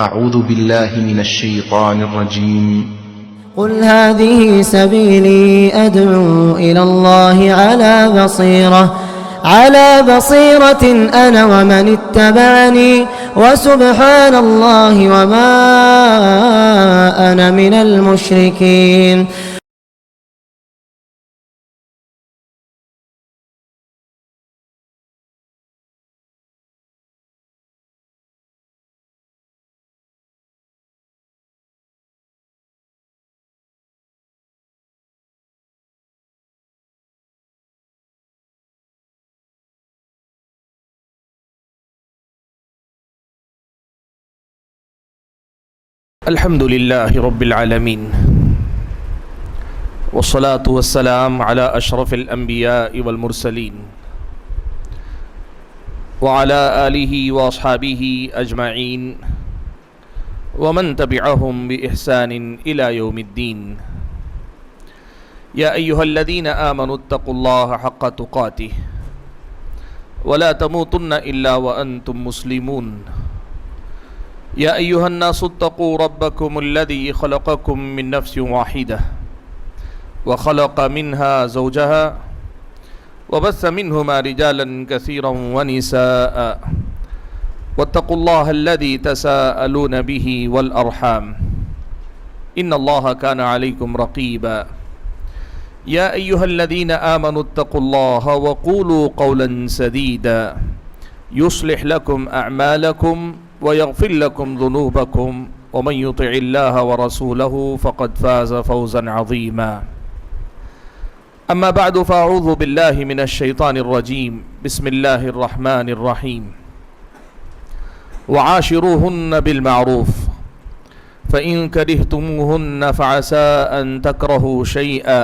أعوذ بالله من الشيطان الرجيم. قل هذه سبيلي أدعو إلى الله على بصيرة أنا ومن اتبعني وسبحان الله وما أنا من المشركين. الحمد لله رب العالمين والصلاة والسلام على أشرف الأنبياء والمرسلين وعلى آله وأصحابه أجمعين ومن تبعهم بإحسان إلى يوم الدين. يا أيها الذين آمنوا اتقوا الله حق تقاته ولا تموتن إلا وأنتم مسلمون. يا أيها الناس اتقوا ربكم الذي خلقكم من نفس واحدة وخلق منها زوجها وبث منهما رجالا كثيرا ونساء واتقوا الله الذي تساءلون به والأرحام إن الله كان عليكم رقيبا. يا أيها الذين آمنوا اتقوا الله وقولوا قولا سديدا يصلح لكم أعمالكم ويغفر لكم ذنوبكم ومن يطع الله ورسوله فقد فاز فوزا عظيما. أما بعد فأعوذ بالله من الشيطان الرجيم. بسم الله الرحمن الرحيم. وعاشروهن بالمعروف فإن كرهتموهن فعسى أن تكرهوا شيئا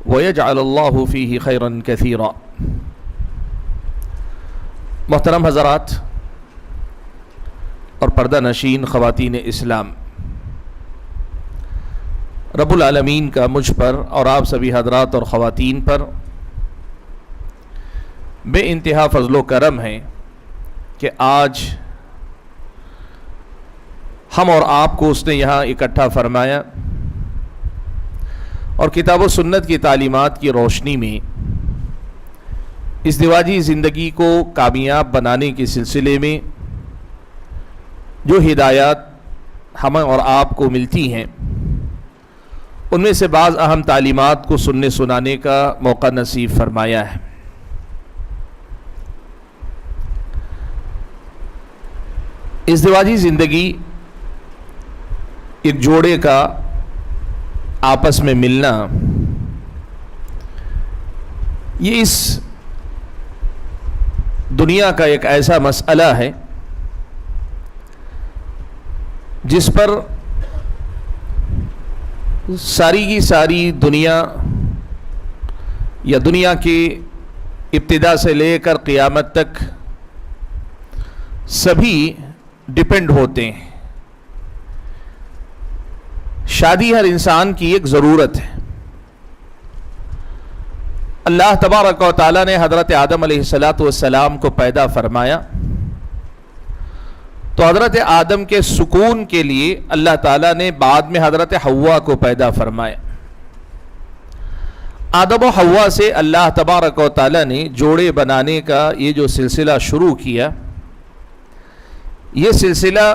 ويجعل الله فيه خيرا كثيرا. محترم حضرات اور پردہ نشین خواتین اسلام، رب العالمین کا مجھ پر اور آپ سبھی حضرات اور خواتین پر بے انتہا فضل و کرم ہے کہ آج ہم اور آپ کو اس نے یہاں اکٹھا فرمایا اور کتاب و سنت کی تعلیمات کی روشنی میں ازدواجی زندگی کو کامیاب بنانے کے سلسلے میں جو ہدایات ہمیں اور آپ کو ملتی ہیں ان میں سے بعض اہم تعلیمات کو سننے سنانے کا موقع نصیب فرمایا ہے۔ ازدواجی زندگی ایک جوڑے کا آپس میں ملنا، یہ اس دنیا کا ایک ایسا مسئلہ ہے جس پر ساری کی ساری دنیا یا دنیا کی ابتدا سے لے کر قیامت تک سبھی ڈپینڈ ہوتے ہیں۔ شادی ہر انسان کی ایک ضرورت ہے۔ اللہ تبارک و تعالیٰ نے حضرت آدم علیہ السلام کو پیدا فرمایا تو حضرت آدم کے سکون کے لیے اللہ تعالیٰ نے بعد میں حضرت حوا کو پیدا فرمایا۔ آدم و حوا سے اللہ تبارک و تعالیٰ نے جوڑے بنانے کا یہ جو سلسلہ شروع کیا، یہ سلسلہ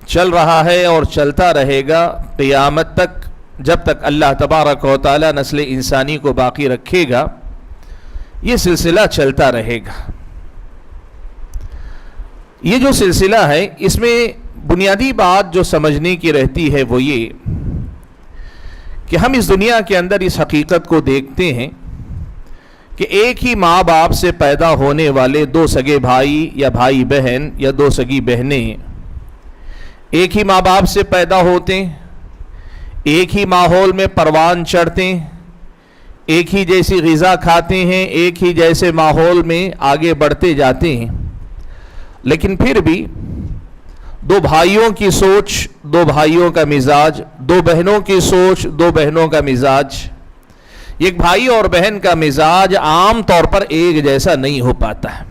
چل رہا ہے اور چلتا رہے گا قیامت تک، جب تک اللہ تبارک و تعالیٰ نسل انسانی کو باقی رکھے گا یہ سلسلہ چلتا رہے گا۔ یہ جو سلسلہ ہے اس میں بنیادی بات جو سمجھنے کی رہتی ہے وہ یہ کہ ہم اس دنیا کے اندر اس حقیقت کو دیکھتے ہیں کہ ایک ہی ماں باپ سے پیدا ہونے والے دو سگے بھائی یا بھائی بہن یا دو سگی بہنیں ایک ہی ماں باپ سے پیدا ہوتے ہیں، ایک ہی ماحول میں پروان چڑھتے ہیں، ایک ہی جیسی غذا کھاتے ہیں، ایک ہی جیسے ماحول میں آگے بڑھتے جاتے ہیں، لیکن پھر بھی دو بھائیوں کی سوچ، دو بھائیوں کا مزاج، دو بہنوں کی سوچ، دو بہنوں کا مزاج، ایک بھائی اور بہن کا مزاج عام طور پر ایک جیسا نہیں ہو پاتا ہے۔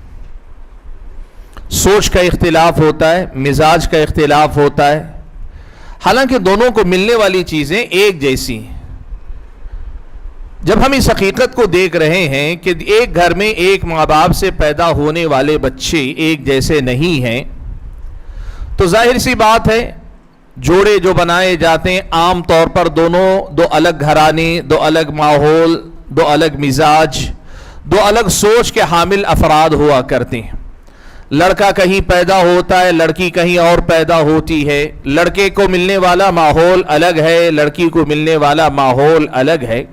سوچ کا اختلاف ہوتا ہے، مزاج کا اختلاف ہوتا ہے، حالانکہ دونوں کو ملنے والی چیزیں ایک جیسی ہیں۔ جب ہم اس حقیقت کو دیکھ رہے ہیں کہ ایک گھر میں ایک ماں باپ سے پیدا ہونے والے بچے ایک جیسے نہیں ہیں، تو ظاہر سی بات ہے جوڑے جو بنائے جاتے ہیں عام طور پر دو الگ گھرانے، دو الگ ماحول، دو الگ مزاج، دو الگ سوچ کے حامل افراد ہوا کرتے ہیں۔ لڑکا کہیں پیدا ہوتا ہے، لڑکی کہیں اور پیدا ہوتی ہے، لڑکے کو ملنے والا ماحول الگ ہے، لڑکی کو ملنے والا ماحول الگ ہے۔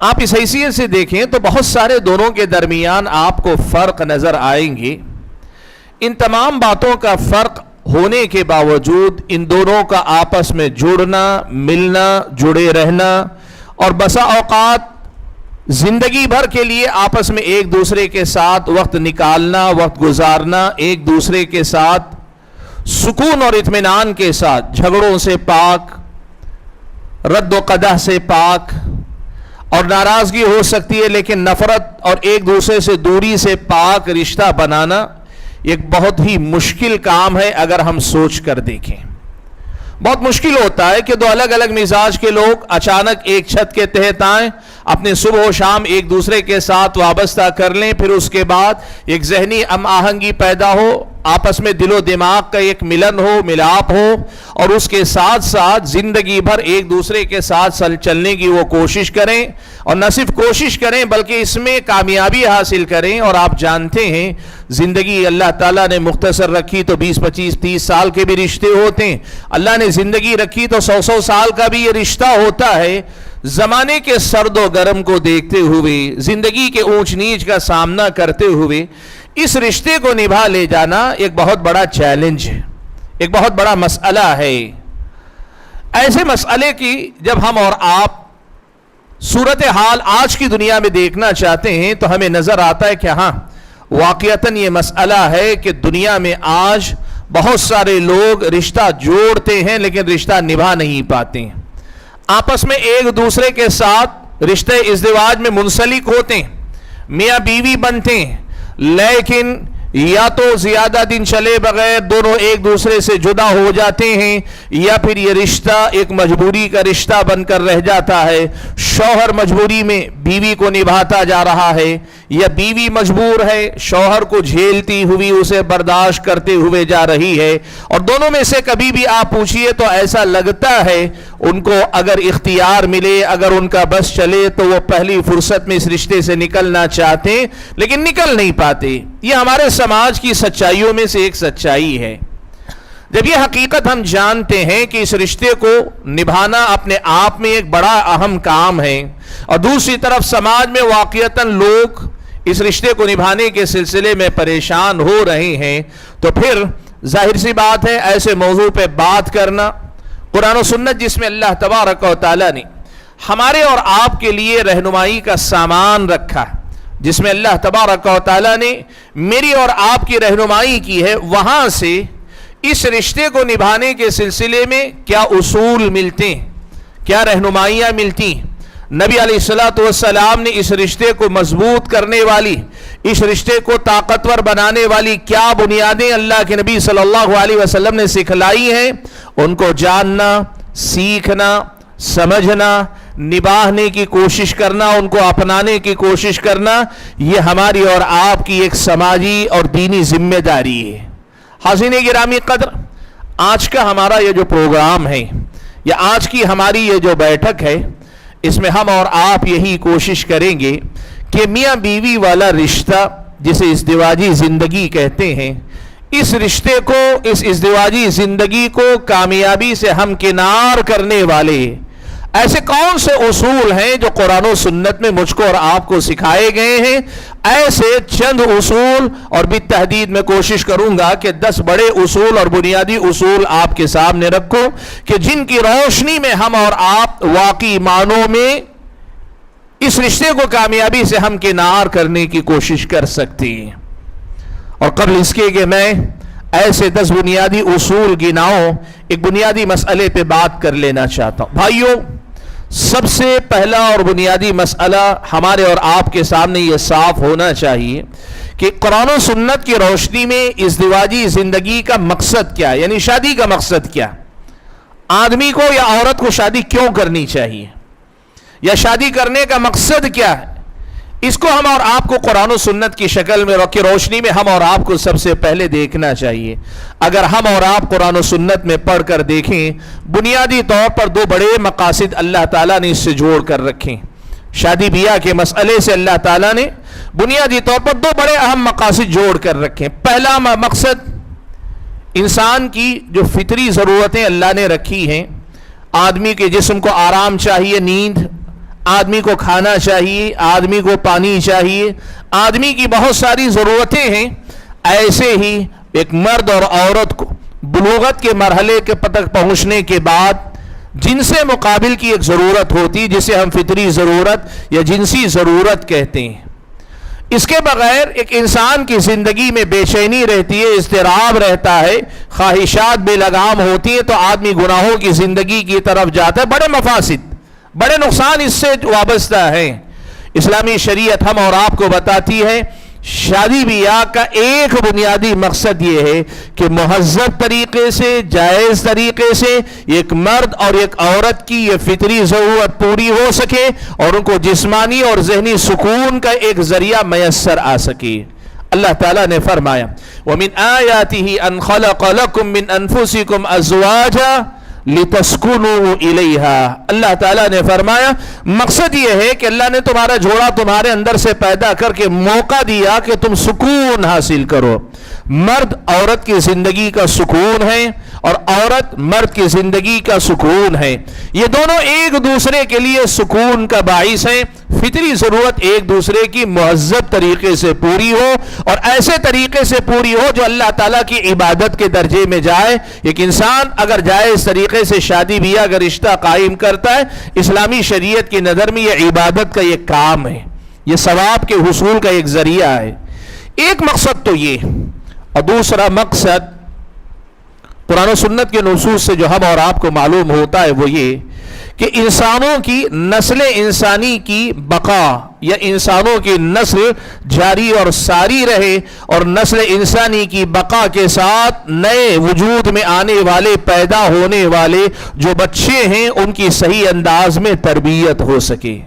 آپ اس حیثیت سے دیکھیں تو بہت سارے دونوں کے درمیان آپ کو فرق نظر آئیں گے۔ ان تمام باتوں کا فرق ہونے کے باوجود ان دونوں کا آپس میں جڑنا، ملنا، جڑے رہنا اور بسا اوقات زندگی بھر کے لیے آپس میں ایک دوسرے کے ساتھ وقت نکالنا، وقت گزارنا، ایک دوسرے کے ساتھ سکون اور اطمینان کے ساتھ، جھگڑوں سے پاک، رد و قدح سے پاک، اور ناراضگی ہو سکتی ہے لیکن نفرت اور ایک دوسرے سے دوری سے پاک رشتہ بنانا ایک بہت ہی مشکل کام ہے۔ اگر ہم سوچ کر دیکھیں بہت مشکل ہوتا ہے کہ دو الگ الگ مزاج کے لوگ اچانک ایک چھت کے تحت آئیں، اپنے صبح و شام ایک دوسرے کے ساتھ وابستہ کر لیں، پھر اس کے بعد ایک ذہنی ہم آہنگی پیدا ہو، آپس میں دل و دماغ کا ایک ملن ہو، ملاپ ہو، اور اس کے ساتھ ساتھ زندگی بھر ایک دوسرے کے ساتھ چلنے کی وہ کوشش کریں، اور نہ صرف کوشش کریں بلکہ اس میں کامیابی حاصل کریں۔ اور آپ جانتے ہیں زندگی اللہ تعالیٰ نے مختصر رکھی تو 20، 25، 30 سال کے بھی رشتے ہوتے ہیں، اللہ نے زندگی رکھی تو 100 سال کا بھی یہ رشتہ ہوتا ہے۔ زمانے کے سرد و گرم کو دیکھتے ہوئے، زندگی کے اونچ نیچ کا سامنا کرتے ہوئے اس رشتے کو نبھا لے جانا ایک بہت بڑا چیلنج ہے، ایک بہت بڑا مسئلہ ہے۔ ایسے مسئلے کی جب ہم اور آپ صورتحال آج کی دنیا میں دیکھنا چاہتے ہیں تو ہمیں نظر آتا ہے کہ ہاں واقعتاً یہ مسئلہ ہے کہ دنیا میں آج بہت سارے لوگ رشتہ جوڑتے ہیں لیکن رشتہ نبھا نہیں پاتے ہیں، آپس میں ایک دوسرے کے ساتھ رشتے ازدواج میں منسلک ہوتے ہیں، میاں بیوی بنتے ہیں، لیکن یا تو زیادہ دن چلے بغیر دونوں ایک دوسرے سے جدا ہو جاتے ہیں، یا پھر یہ رشتہ ایک مجبوری کا رشتہ بن کر رہ جاتا ہے۔ شوہر مجبوری میں بیوی کو نبھاتا جا رہا ہے، یا بیوی مجبور ہے شوہر کو جھیلتی ہوئی اسے برداشت کرتے ہوئے جا رہی ہے۔ اور دونوں میں سے کبھی بھی آپ پوچھئے تو ایسا لگتا ہے ان کو اگر اختیار ملے، اگر ان کا بس چلے تو وہ پہلی فرصت میں اس رشتے سے نکلنا چاہتے ہیں لیکن نکل نہیں پاتے۔ یہ ہمارے سماج کی سچائیوں میں سے ایک سچائی ہے۔ جب یہ حقیقت ہم جانتے ہیں کہ اس رشتے کو نبھانا اپنے آپ میں ایک بڑا اہم کام ہے، اور دوسری طرف سماج میں واقعتاً لوگ اس رشتے کو نبھانے کے سلسلے میں پریشان ہو رہے ہیں، تو پھر ظاہر سی بات ہے ایسے موضوع پہ بات کرنا، قرآن و سنت جس میں اللہ تبارک و تعالیٰ نے ہمارے اور آپ کے لیے رہنمائی کا سامان رکھا، جس میں اللہ تبارک و تعالیٰ نے میری اور آپ کی رہنمائی کی ہے، وہاں سے اس رشتے کو نبھانے کے سلسلے میں کیا اصول ملتے ہیں، کیا رہنمائیاں ملتی ہیں۔ نبی علیہ السلام نے اس رشتے کو مضبوط کرنے والی، اس رشتے کو طاقتور بنانے والی کیا بنیادیں اللہ کے نبی صلی اللہ علیہ وسلم نے سکھلائی ہیں، ان کو جاننا، سیکھنا، سمجھنا، نبھانے کی کوشش کرنا، ان کو اپنانے کی کوشش کرنا، یہ ہماری اور آپ کی ایک سماجی اور دینی ذمہ داری ہے۔ حاضرین گرامی قدر، آج کا ہمارا یہ جو پروگرام ہے یا آج کی ہماری یہ جو بیٹھک ہے، اس میں ہم اور آپ یہی کوشش کریں گے کہ میاں بیوی والا رشتہ جسے ازدواجی زندگی کہتے ہیں، اس رشتے کو، اس ازدواجی زندگی کو کامیابی سے ہمکنار کرنے والے ایسے کون سے اصول ہیں جو قرآن و سنت میں مجھ کو اور آپ کو سکھائے گئے ہیں۔ ایسے چند اصول، اور بالتحدید میں کوشش کروں گا کہ 10 بڑے اصول اور بنیادی اصول آپ کے سامنے رکھوں کہ جن کی روشنی میں ہم اور آپ واقعی معنوں میں اس رشتے کو کامیابی سے ہمکنار کرنے کی کوشش کر سکتے ہیں۔ اور قبل اس کے کہ میں ایسے 10 بنیادی اصول گناؤں، ایک بنیادی مسئلے پہ بات کر لینا چاہتا ہوں۔ بھائیوں، سب سے پہلا اور بنیادی مسئلہ ہمارے اور آپ کے سامنے یہ صاف ہونا چاہیے کہ قرآن و سنت کی روشنی میں ازدواجی زندگی کا مقصد کیا ہے، یعنی شادی کا مقصد کیا، آدمی کو یا عورت کو شادی کیوں کرنی چاہیے، یا شادی کرنے کا مقصد کیا ہے، اس کو ہم اور آپ کو قرآن و سنت کی شکل میں کی روشنی میں ہم اور آپ کو سب سے پہلے دیکھنا چاہیے۔ اگر ہم اور آپ قرآن و سنت میں پڑھ کر دیکھیں، بنیادی طور پر دو بڑے مقاصد اللہ تعالیٰ نے اس سے جوڑ کر رکھیں۔ شادی بیاہ کے مسئلے سے اللہ تعالیٰ نے بنیادی طور پر دو بڑے اہم مقاصد جوڑ کر رکھیں۔ پہلا مقصد، انسان کی جو فطری ضرورتیں اللہ نے رکھی ہیں، آدمی کے جسم کو آرام چاہیے، نیند، آدمی کو کھانا چاہیے، آدمی کو پانی چاہیے، آدمی کی بہت ساری ضرورتیں ہیں، ایسے ہی ایک مرد اور عورت کو بلوغت کے مرحلے کے تک پہنچنے کے بعد جنس مقابل کی ایک ضرورت ہوتی جسے ہم فطری ضرورت یا جنسی ضرورت کہتے ہیں۔ اس کے بغیر ایک انسان کی زندگی میں بے چینی رہتی ہے، اضطراب رہتا ہے، خواہشات بے لگام ہوتی ہیں، تو آدمی گناہوں کی زندگی کی طرف جاتا ہے۔ بڑے مفاسد، بڑے نقصان اس سے وابستہ ہیں۔ اسلامی شریعت ہم اور آپ کو بتاتی ہے شادی بیاہ کا ایک بنیادی مقصد یہ ہے کہ مہذب طریقے سے، جائز طریقے سے ایک مرد اور ایک عورت کی یہ فطری ضرورت پوری ہو سکے اور ان کو جسمانی اور ذہنی سکون کا ایک ذریعہ میسر آ سکے۔ اللہ تعالیٰ نے فرمایا وَمِنْ آيَاتِهِ أَنْ خَلَقَ لَكُم مِّنْ أَنفُسِكُمْ أَزْوَاجًا لِتَسْكُنُوا إِلَيْهَا۔ اللہ تعالیٰ نے فرمایا مقصد یہ ہے کہ اللہ نے تمہارا جوڑا تمہارے اندر سے پیدا کر کے موقع دیا کہ تم سکون حاصل کرو۔ مرد عورت کی زندگی کا سکون ہے اور عورت مرد کی زندگی کا سکون ہے، یہ دونوں ایک دوسرے کے لیے سکون کا باعث ہیں۔ فطری ضرورت ایک دوسرے کی مہذب طریقے سے پوری ہو اور ایسے طریقے سے پوری ہو جو اللہ تعالیٰ کی عبادت کے درجے میں جائے۔ ایک انسان اگر جائز طریقے سے شادی بیاہ کا رشتہ قائم کرتا ہے، اسلامی شریعت کی نظر میں یہ عبادت کا ایک کام ہے، یہ ثواب کے حصول کا ایک ذریعہ ہے۔ ایک مقصد تو یہ، اور دوسرا مقصد قرآن و سنت کے نصوص سے جو ہم اور آپ کو معلوم ہوتا ہے وہ یہ کہ انسانوں کی نسل انسانی کی بقا یا انسانوں کی نسل جاری اور ساری رہے، اور نسل انسانی کی بقا کے ساتھ نئے وجود میں آنے والے، پیدا ہونے والے جو بچے ہیں ان کی صحیح انداز میں تربیت ہو سکے۔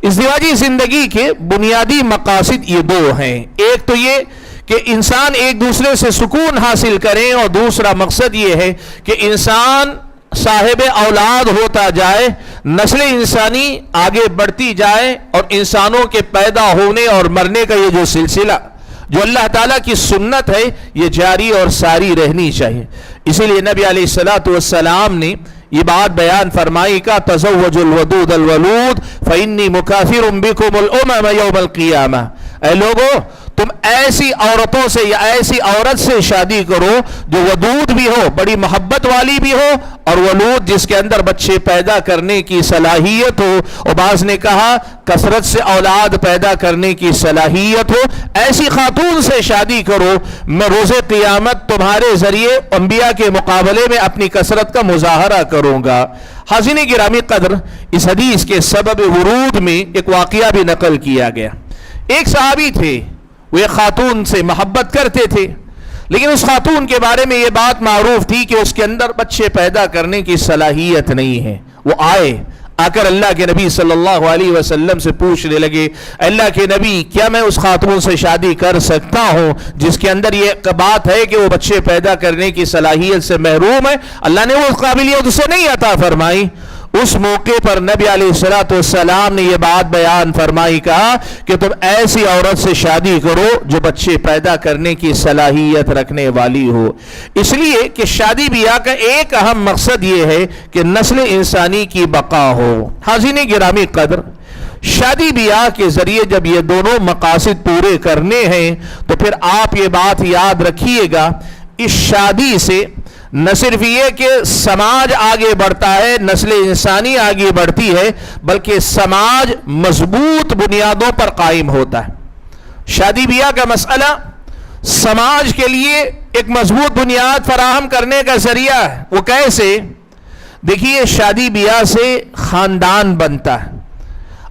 ازدواجی زندگی کے بنیادی مقاصد یہ دو ہیں، ایک تو یہ کہ انسان ایک دوسرے سے سکون حاصل کریں، اور دوسرا مقصد یہ ہے کہ انسان صاحب اولاد ہوتا جائے، نسل انسانی آگے بڑھتی جائے، اور انسانوں کے پیدا ہونے اور مرنے کا یہ جو سلسلہ جو اللہ تعالیٰ کی سنت ہے یہ جاری اور ساری رہنی چاہیے۔ اسی لیے نبی علیہ السلام نے یہ بات بیان فرمائی کا تزوج الودود الولود فإنی مکافر بکم الامم یوم القیامہ، اے لوگو تم ایسی عورتوں سے یا ایسی عورت سے شادی کرو جو ودود بھی ہو، بڑی محبت والی بھی ہو، اور ولود جس کے اندر بچے پیدا کرنے کی صلاحیت ہو، اور بعض نے کہا کثرت سے اولاد پیدا کرنے کی صلاحیت ہو، ایسی خاتون سے شادی کرو، میں روز قیامت تمہارے ذریعے انبیاء کے مقابلے میں اپنی کثرت کا مظاہرہ کروں گا۔ حاضرین گرامی قدر، اس حدیث کے سبب ورود میں ایک واقعہ بھی نقل کیا گیا۔ ایک صحابی تھے، وہ ایک خاتون سے محبت کرتے تھے، لیکن اس خاتون کے بارے میں یہ بات معروف تھی کہ اس کے اندر بچے پیدا کرنے کی صلاحیت نہیں ہے۔ وہ آ کر اللہ کے نبی صلی اللہ علیہ وسلم سے پوچھنے لگے، اللہ کے نبی کیا میں اس خاتون سے شادی کر سکتا ہوں جس کے اندر یہ بات ہے کہ وہ بچے پیدا کرنے کی صلاحیت سے محروم ہے؟ اللہ نے وہ قابلیت اسے نہیں عطا فرمائی۔ اس موقع پر نبی علیہ السلام نے یہ بات بیان فرمائی، کہا کہ تم ایسی عورت سے شادی کرو جو بچے پیدا کرنے کی صلاحیت رکھنے والی ہو۔ اس لیے کہ شادی بیاہ کا ایک اہم مقصد یہ ہے کہ نسل انسانی کی بقا ہو۔ حاضرین گرامی قدر، شادی بیاہ کے ذریعے جب یہ دونوں مقاصد پورے کرنے ہیں تو پھر آپ یہ بات یاد رکھیے گا، اس شادی سے نہ صرف یہ کہ سماج آگے بڑھتا ہے، نسل انسانی آگے بڑھتی ہے، بلکہ سماج مضبوط بنیادوں پر قائم ہوتا ہے۔ شادی بیاہ کا مسئلہ سماج کے لیے ایک مضبوط بنیاد فراہم کرنے کا ذریعہ ہے۔ وہ کیسے؟ دیکھیے شادی بیاہ سے خاندان بنتا ہے.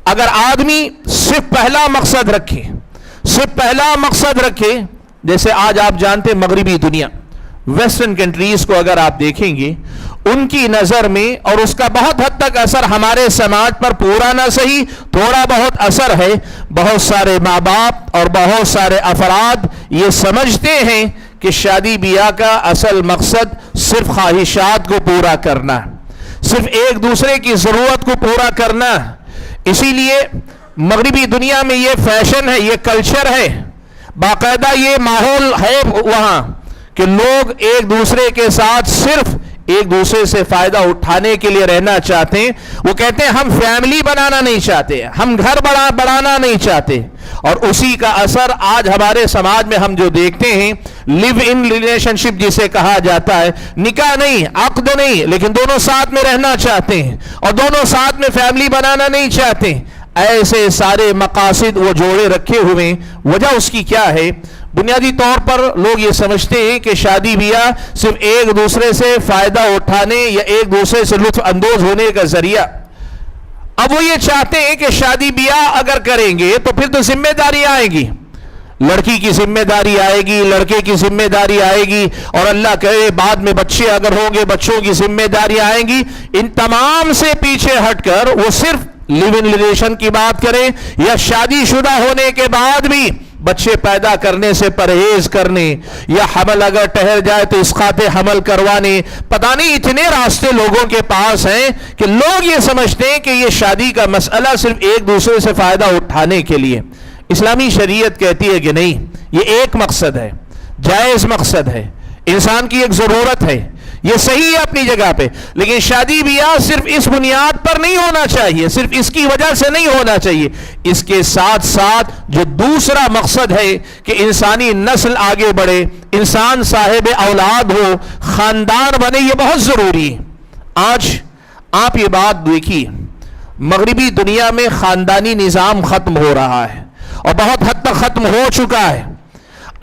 اگر آدمی صرف پہلا مقصد رکھے, جیسے آج آپ جانتے ہیں مغربی دنیا, ویسٹرن کنٹریز کو اگر آپ دیکھیں گے, ان کی نظر میں, اور اس کا بہت حد تک اثر ہمارے سماج پر پورا نہ صحیح تھوڑا بہت اثر ہے. بہت سارے ماں باپ اور بہت سارے افراد یہ سمجھتے ہیں کہ شادی بیاہ کا اصل مقصد صرف خواہشات کو پورا کرنا, صرف ایک دوسرے کی ضرورت کو پورا کرنا. اسی لیے مغربی دنیا میں یہ فیشن ہے, یہ کلچر ہے, باقاعدہ یہ ماحول ہے وہاں کہ لوگ ایک دوسرے کے ساتھ صرف ایک دوسرے سے فائدہ اٹھانے کے لیے رہنا چاہتے ہیں. وہ کہتے ہیں ہم فیملی بنانا نہیں چاہتے, ہم گھر بڑھانا نہیں چاہتے. اور اسی کا اثر آج ہمارے سماج میں ہم جو دیکھتے ہیں, لیو ان ریلیشن شپ جسے کہا جاتا ہے, نکاح نہیں, عقد نہیں, لیکن دونوں ساتھ میں رہنا چاہتے ہیں اور دونوں ساتھ میں فیملی بنانا نہیں چاہتے. ایسے سارے مقاصد وہ جوڑے رکھے ہوئے. وجہ اس کی کیا ہے؟ بنیادی طور پر لوگ یہ سمجھتے ہیں کہ شادی بیاہ صرف ایک دوسرے سے فائدہ اٹھانے یا ایک دوسرے سے لطف اندوز ہونے کا ذریعہ. اب وہ یہ چاہتے ہیں کہ شادی بیاہ اگر کریں گے تو پھر تو ذمہ داری آئے گی, لڑکی کی ذمہ داری آئے گی, لڑکے کی ذمہ داری آئے گی, اور اللہ کہے بعد میں بچے اگر ہوں گے بچوں کی ذمہ داری آئیں گی. ان تمام سے پیچھے ہٹ کر وہ صرف لیو ان ریلیشن کی بات کریں یا شادی شدہ ہونے کے بعد بھی بچے پیدا کرنے سے پرہیز کرنے, یا حمل اگر ٹھہر جائے تو اسقاط حمل کروانے. پتہ نہیں اتنے راستے لوگوں کے پاس ہیں کہ لوگ یہ سمجھتے ہیں کہ یہ شادی کا مسئلہ صرف ایک دوسرے سے فائدہ اٹھانے کے لیے. اسلامی شریعت کہتی ہے کہ نہیں, یہ ایک مقصد ہے, جائز مقصد ہے, انسان کی ایک ضرورت ہے, یہ صحیح ہے اپنی جگہ پہ, لیکن شادی بیاہ صرف اس بنیاد پر نہیں ہونا چاہیے, صرف اس کی وجہ سے نہیں ہونا چاہیے. اس کے ساتھ ساتھ جو دوسرا مقصد ہے کہ انسانی نسل آگے بڑھے, انسان صاحب اولاد ہو, خاندان بنے, یہ بہت ضروری ہے. آج آپ یہ بات دیکھیے, مغربی دنیا میں خاندانی نظام ختم ہو رہا ہے اور بہت حد تک ختم ہو چکا ہے.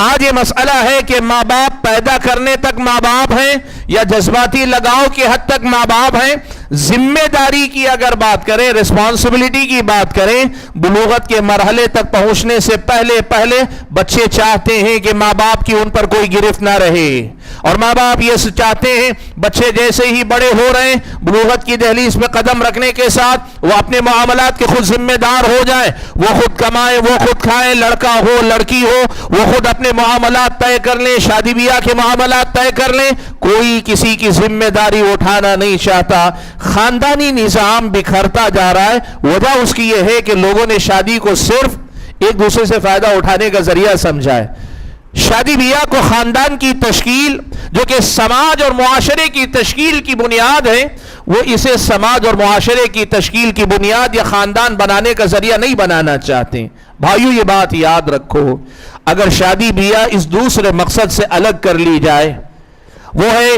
آج یہ مسئلہ ہے کہ ماں باپ پیدا کرنے تک ماں باپ ہیں یا جذباتی لگاؤ کی حد تک ماں باپ ہیں. ذمہ داری کی اگر بات کریں, ریسپانسبلٹی کی بات کریں, بلوغت کے مرحلے تک پہنچنے سے پہلے بچے چاہتے ہیں کہ ماں باپ کی ان پر کوئی گرفت نہ رہے, اور ماں باپ یہ چاہتے ہیں بچے جیسے ہی بڑے ہو رہے ہیں بلوغت کی دہلیز میں قدم رکھنے کے ساتھ وہ اپنے معاملات کے خود ذمہ دار ہو جائیں, وہ خود کمائیں, وہ خود کھائیں, لڑکا ہو لڑکی ہو وہ خود اپنے معاملات طے کر لیں, شادی بیاہ کے معاملات طے کر لیں. کوئی کسی کی ذمہ داری اٹھانا نہیں چاہتا. خاندانی نظام بکھرتا جا رہا ہے. وجہ اس کی یہ ہے کہ لوگوں نے شادی کو صرف ایک دوسرے سے فائدہ اٹھانے کا ذریعہ سمجھا ہے. شادی بیاہ کو خاندان کی تشکیل, جو کہ سماج اور معاشرے کی تشکیل کی بنیاد ہے, وہ اسے سماج اور معاشرے کی تشکیل کی بنیاد یا خاندان بنانے کا ذریعہ نہیں بنانا چاہتے. بھائیو یہ بات یاد رکھو, اگر شادی بیاہ اس دوسرے مقصد سے الگ کر لی جائے, وہ ہے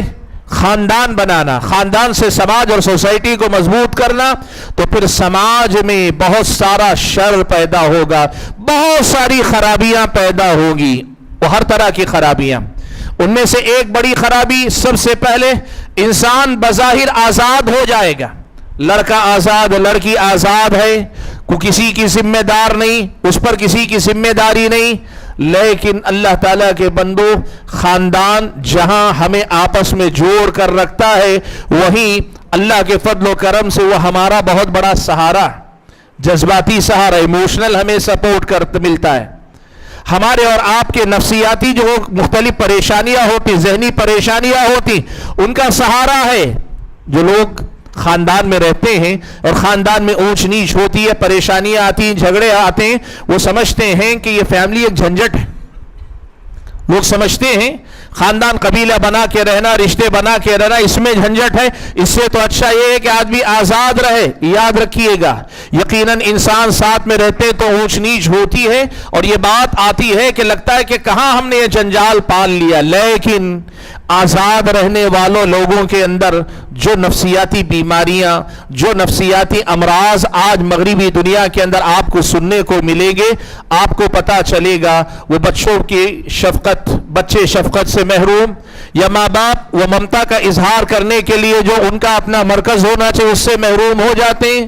خاندان بنانا, خاندان سے سماج اور سوسائٹی کو مضبوط کرنا, تو پھر سماج میں بہت سارا شر پیدا ہوگا, بہت ساری خرابیاں پیدا ہوگی, وہ ہر طرح کی خرابیاں. ان میں سے ایک بڑی خرابی سب سے پہلے, انسان بظاہر آزاد ہو جائے گا. لڑکا آزاد, لڑکی آزاد ہے, کوئی کسی کی ذمہ دار نہیں, اس پر کسی کی ذمہ داری نہیں. لیکن اللہ تعالیٰ کے بندو, خاندان جہاں ہمیں آپس میں جوڑ کر رکھتا ہے, وہیں اللہ کے فضل و کرم سے وہ ہمارا بہت بڑا سہارا, جذباتی سہارا, ایموشنل ہمیں سپورٹ ملتا ہے. ہمارے اور آپ کے نفسیاتی جو مختلف پریشانیاں ہوتی, ذہنی پریشانیاں ہوتی, ان کا سہارا ہے. جو لوگ خاندان میں رہتے ہیں اور خاندان میں اونچ نیچ ہوتی ہے, پریشانیاں آتی ہیں, جھگڑے آتے ہیں, وہ سمجھتے ہیں کہ یہ فیملی ایک جھنجٹ ہے. لوگ سمجھتے ہیں خاندان قبیلہ بنا کے رہنا, رشتے بنا کے رہنا, اس میں جھنجٹ ہے. اس سے تو اچھا یہ ہے کہ آدمی آزاد رہے. یاد رکھیے گا, یقیناً انسان ساتھ میں رہتے تو اونچ نیچ ہوتی ہے, اور یہ بات آتی ہے کہ لگتا ہے کہ کہاں ہم نے یہ جنجال پال لیا. لیکن آزاد رہنے والوں لوگوں کے اندر جو نفسیاتی بیماریاں, جو نفسیاتی امراض آج مغربی دنیا کے اندر آپ کو سننے کو ملیں گے, آپ کو پتا چلے گا. وہ بچوں کی شفقت, بچے شفقت سے محروم, یا ماں باپ وہ ممتا کا اظہار کرنے کے لیے جو ان کا اپنا مرکز ہونا چاہیے اس سے محروم ہو جاتے ہیں.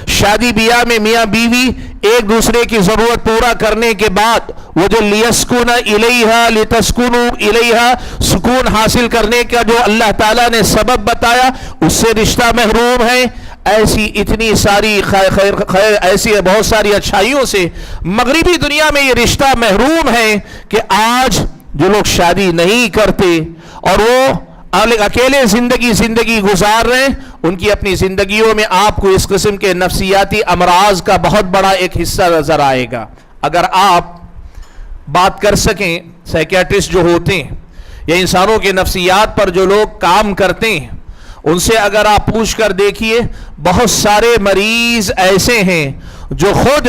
شادی بیاہ میں میاں بیوی ایک دوسرے کی ضرورت پورا کرنے کے بعد وہ جو لیسکن الیہا لتسکنوا الیہا سکون حاصل کرنے کا جو اللہ تعالیٰ نے سبب بتایا اس سے رشتہ محروم ہے. ایسی اتنی ساری خیر ایسی بہت ساری اچھائیوں سے مغربی دنیا میں یہ رشتہ محروم ہے کہ آج جو لوگ شادی نہیں کرتے اور وہ اکیلے زندگی گزار رہے ہیں ان کی اپنی زندگیوں میں آپ کو اس قسم کے نفسیاتی امراض کا بہت بڑا ایک حصہ نظر آئے گا. اگر آپ بات کر سکیں سائیکیٹرسٹ جو ہوتے ہیں یا انسانوں کے نفسیات پر جو لوگ کام کرتے ہیں ان سے اگر آپ پوچھ کر دیکھیے بہت سارے مریض ایسے ہیں جو خود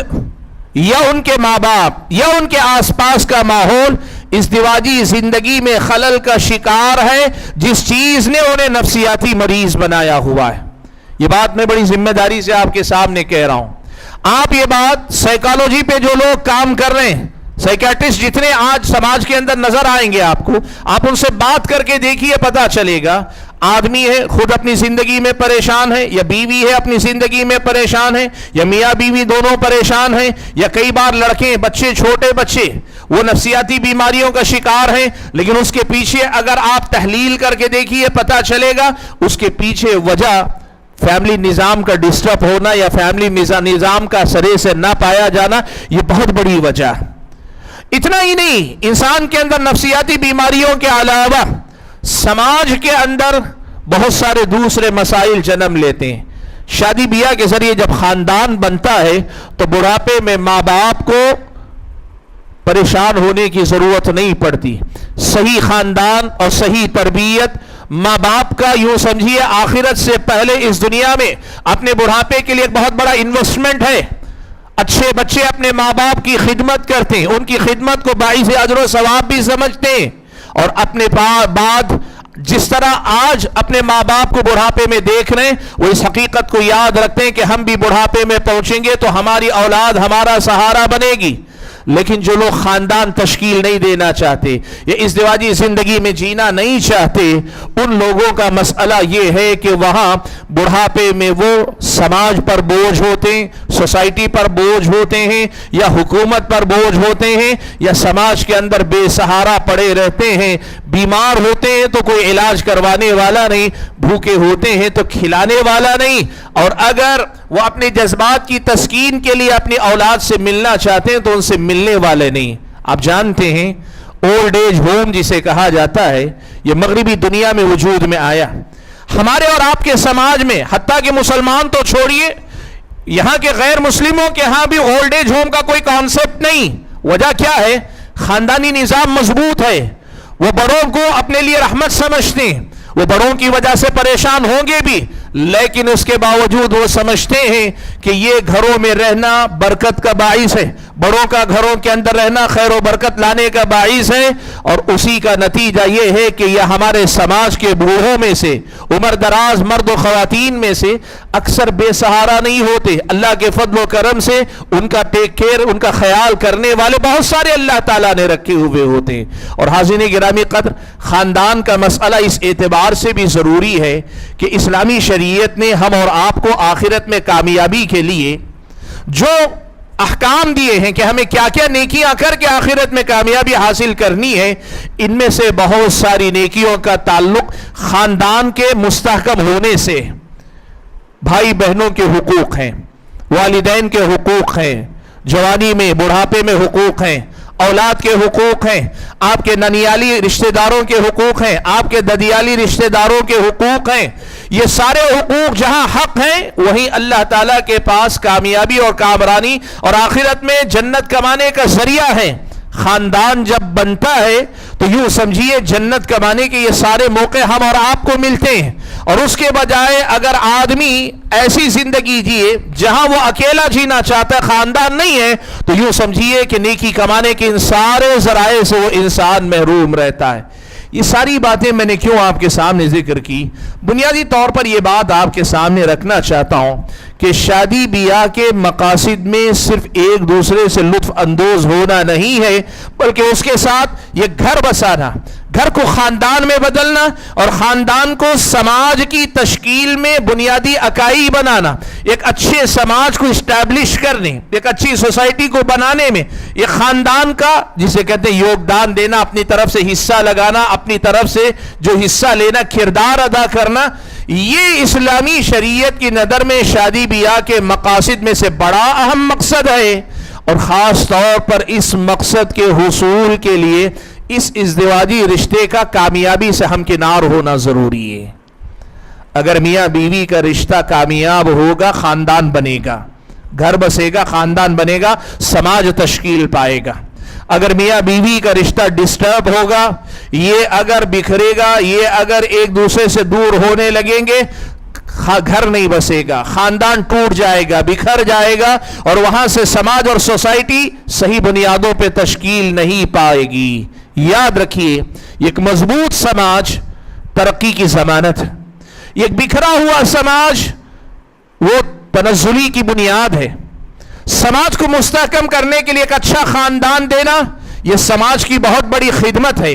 یا ان کے ماں باپ یا ان کے آس پاس کا ماحول ازدواجی زندگی میں خلل کا شکار ہے جس چیز نے انہیں نفسیاتی مریض بنایا ہوا ہے. یہ بات میں بڑی ذمہ داری سے آپ کے سامنے کہہ رہا ہوں. آپ یہ بات سائیکالوجی پہ جو لوگ کام کر رہے ہیں سائیکیٹرسٹ جتنے آج سماج کے اندر نظر آئیں گے آپ کو آپ ان سے بات کر کے دیکھیے پتا چلے گا. آدمی ہے خود اپنی زندگی میں پریشان ہے یا بیوی ہے اپنی زندگی میں پریشان ہے یا میاں بیوی دونوں پریشان ہیں یا کئی بار لڑکے بچے چھوٹے بچے وہ نفسیاتی بیماریوں کا شکار ہیں لیکن اس کے پیچھے اگر آپ تحلیل کر کے دیکھیے پتا چلے گا اس کے پیچھے وجہ فیملی نظام کا ڈسٹرب ہونا یا فیملی نظام کا سرے سے نہ پایا جانا یہ بہت بڑی وجہ ہے. اتنا ہی نہیں انسان کے اندر نفسیاتی بیماریوں کے علاوہ سماج کے اندر بہت سارے دوسرے مسائل جنم لیتے ہیں. شادی بیاہ کے ذریعے جب خاندان بنتا ہے تو بڑھاپے میں ماں باپ کو پریشان ہونے کی ضرورت نہیں پڑتی. صحیح خاندان اور صحیح تربیت ماں باپ کا یوں سمجھیے آخرت سے پہلے اس دنیا میں اپنے بڑھاپے کے لیے ایک بہت بڑا انویسٹمنٹ ہے. اچھے بچے اپنے ماں باپ کی خدمت کرتے ہیں ان کی خدمت کو باعث اجر و ثواب بھی سمجھتے ہیں اور اپنے بعد جس طرح آج اپنے ماں باپ کو بڑھاپے میں دیکھ رہے ہیں وہ اس حقیقت کو یاد رکھتے ہیں کہ ہم بھی بڑھاپے میں پہنچیں گے تو ہماری اولاد ہمارا سہارا بنے گی. لیکن جو لوگ خاندان تشکیل نہیں دینا چاہتے یا ازدواجی زندگی میں جینا نہیں چاہتے ان لوگوں کا مسئلہ یہ ہے کہ وہاں بڑھاپے میں وہ سماج پر بوجھ ہوتے ہیں سوسائٹی پر بوجھ ہوتے ہیں یا حکومت پر بوجھ ہوتے ہیں یا سماج کے اندر بے سہارا پڑے رہتے ہیں. بیمار ہوتے ہیں تو کوئی علاج کروانے والا نہیں بھوکے ہوتے ہیں تو کھلانے والا نہیں اور اگر وہ اپنے جذبات کی تسکین کے لیے اپنی اولاد سے ملنا چاہتے ہیں تو ان سے ملنے والے نہیں. آپ جانتے ہیں اولڈ ایج ہوم جسے کہا جاتا ہے یہ مغربی دنیا میں وجود میں آیا. ہمارے اور آپ کے سماج میں حتیٰ کہ مسلمان تو چھوڑیے یہاں کے غیر مسلموں کے ہاں بھی اولڈ ایج ہوم کا کوئی کانسیپٹ نہیں. وجہ کیا ہے؟ خاندانی نظام مضبوط ہے. وہ بڑوں کو اپنے لیے رحمت سمجھتے ہیں وہ بڑوں کی وجہ سے پریشان ہوں گے بھی لیکن اس کے باوجود وہ سمجھتے ہیں کہ یہ گھروں میں رہنا برکت کا باعث ہے بڑوں کا گھروں کے اندر رہنا خیر و برکت لانے کا باعث ہے اور اسی کا نتیجہ یہ ہے کہ یہ ہمارے سماج کے بوڑھوں میں سے عمر دراز مرد و خواتین میں سے اکثر بے سہارا نہیں ہوتے. اللہ کے فضل و کرم سے ان کا ٹیک کیئر ان کا خیال کرنے والے بہت سارے اللہ تعالیٰ نے رکھے ہوئے ہوتے ہیں. اور حاضرین گرامی قدر خاندان کا مسئلہ اس اعتبار سے بھی ضروری ہے کہ اسلامی شریعت نے ہم اور آپ کو آخرت میں کامیابی کے لیے جو احکام دیے ہیں کہ ہمیں کیا کیا نیکیاں کر کے آخرت میں کامیابی حاصل کرنی ہے ان میں سے بہت ساری نیکیوں کا تعلق خاندان کے مستحکم ہونے سے. بھائی بہنوں کے حقوق ہیں والدین کے حقوق ہیں جوانی میں بڑھاپے میں حقوق ہیں اولاد کے حقوق ہیں آپ کے ننیالی رشتہ داروں کے حقوق ہیں آپ کے ددیالی رشتہ داروں کے حقوق ہیں. یہ سارے حقوق جہاں حق ہیں وہیں اللہ تعالیٰ کے پاس کامیابی اور کامرانی اور آخرت میں جنت کمانے کا ذریعہ ہے. خاندان جب بنتا ہے تو یوں سمجھیے جنت کمانے کے یہ سارے موقع ہم اور آپ کو ملتے ہیں اور اس کے بجائے اگر آدمی ایسی زندگی جیے جہاں وہ اکیلا جینا چاہتا ہے خاندان نہیں ہے تو یوں سمجھیے کہ نیکی کمانے کے ان سارے ذرائع سے وہ انسان محروم رہتا ہے. یہ ساری باتیں میں نے کیوں آپ کے سامنے ذکر کی؟ بنیادی طور پر یہ بات آپ کے سامنے رکھنا چاہتا ہوں کہ شادی بیاہ کے مقاصد میں صرف ایک دوسرے سے لطف اندوز ہونا نہیں ہے بلکہ اس کے ساتھ یہ گھر بسانا گھر کو خاندان میں بدلنا اور خاندان کو سماج کی تشکیل میں بنیادی اکائی بنانا، ایک اچھے سماج کو اسٹیبلش کرنے، ایک اچھی سوسائٹی کو بنانے میں ایک خاندان کا جسے کہتے ہیں یوگدان دینا، اپنی طرف سے حصہ لگانا، اپنی طرف سے جو حصہ لینا، کردار ادا کرنا، یہ اسلامی شریعت کی نظر میں شادی بیاہ کے مقاصد میں سے بڑا اہم مقصد ہے، اور خاص طور پر اس مقصد کے حصول کے لیے اس ازدواجی رشتے کا کامیابی سے ہمکنار ہونا ضروری ہے۔ اگر میاں بیوی کا رشتہ کامیاب ہوگا، خاندان بنے گا، گھر بسے گا، خاندان بنے گا، سماج تشکیل پائے گا۔ اگر میاں بیوی کا رشتہ ڈسٹرب ہوگا، یہ اگر بکھرے گا، یہ اگر ایک دوسرے سے دور ہونے لگیں گے، گھر نہیں بسے گا، خاندان ٹوٹ جائے گا، بکھر جائے گا، اور وہاں سے سماج اور سوسائٹی صحیح بنیادوں پہ تشکیل نہیں پائے گی۔ یاد رکھیے، ایک مضبوط سماج ترقی کی ضمانت ہے، ایک بکھرا ہوا سماج وہ تنزلی کی بنیاد ہے۔ سماج کو مستحکم کرنے کے لیے ایک اچھا خاندان دینا، یہ سماج کی بہت بڑی خدمت ہے،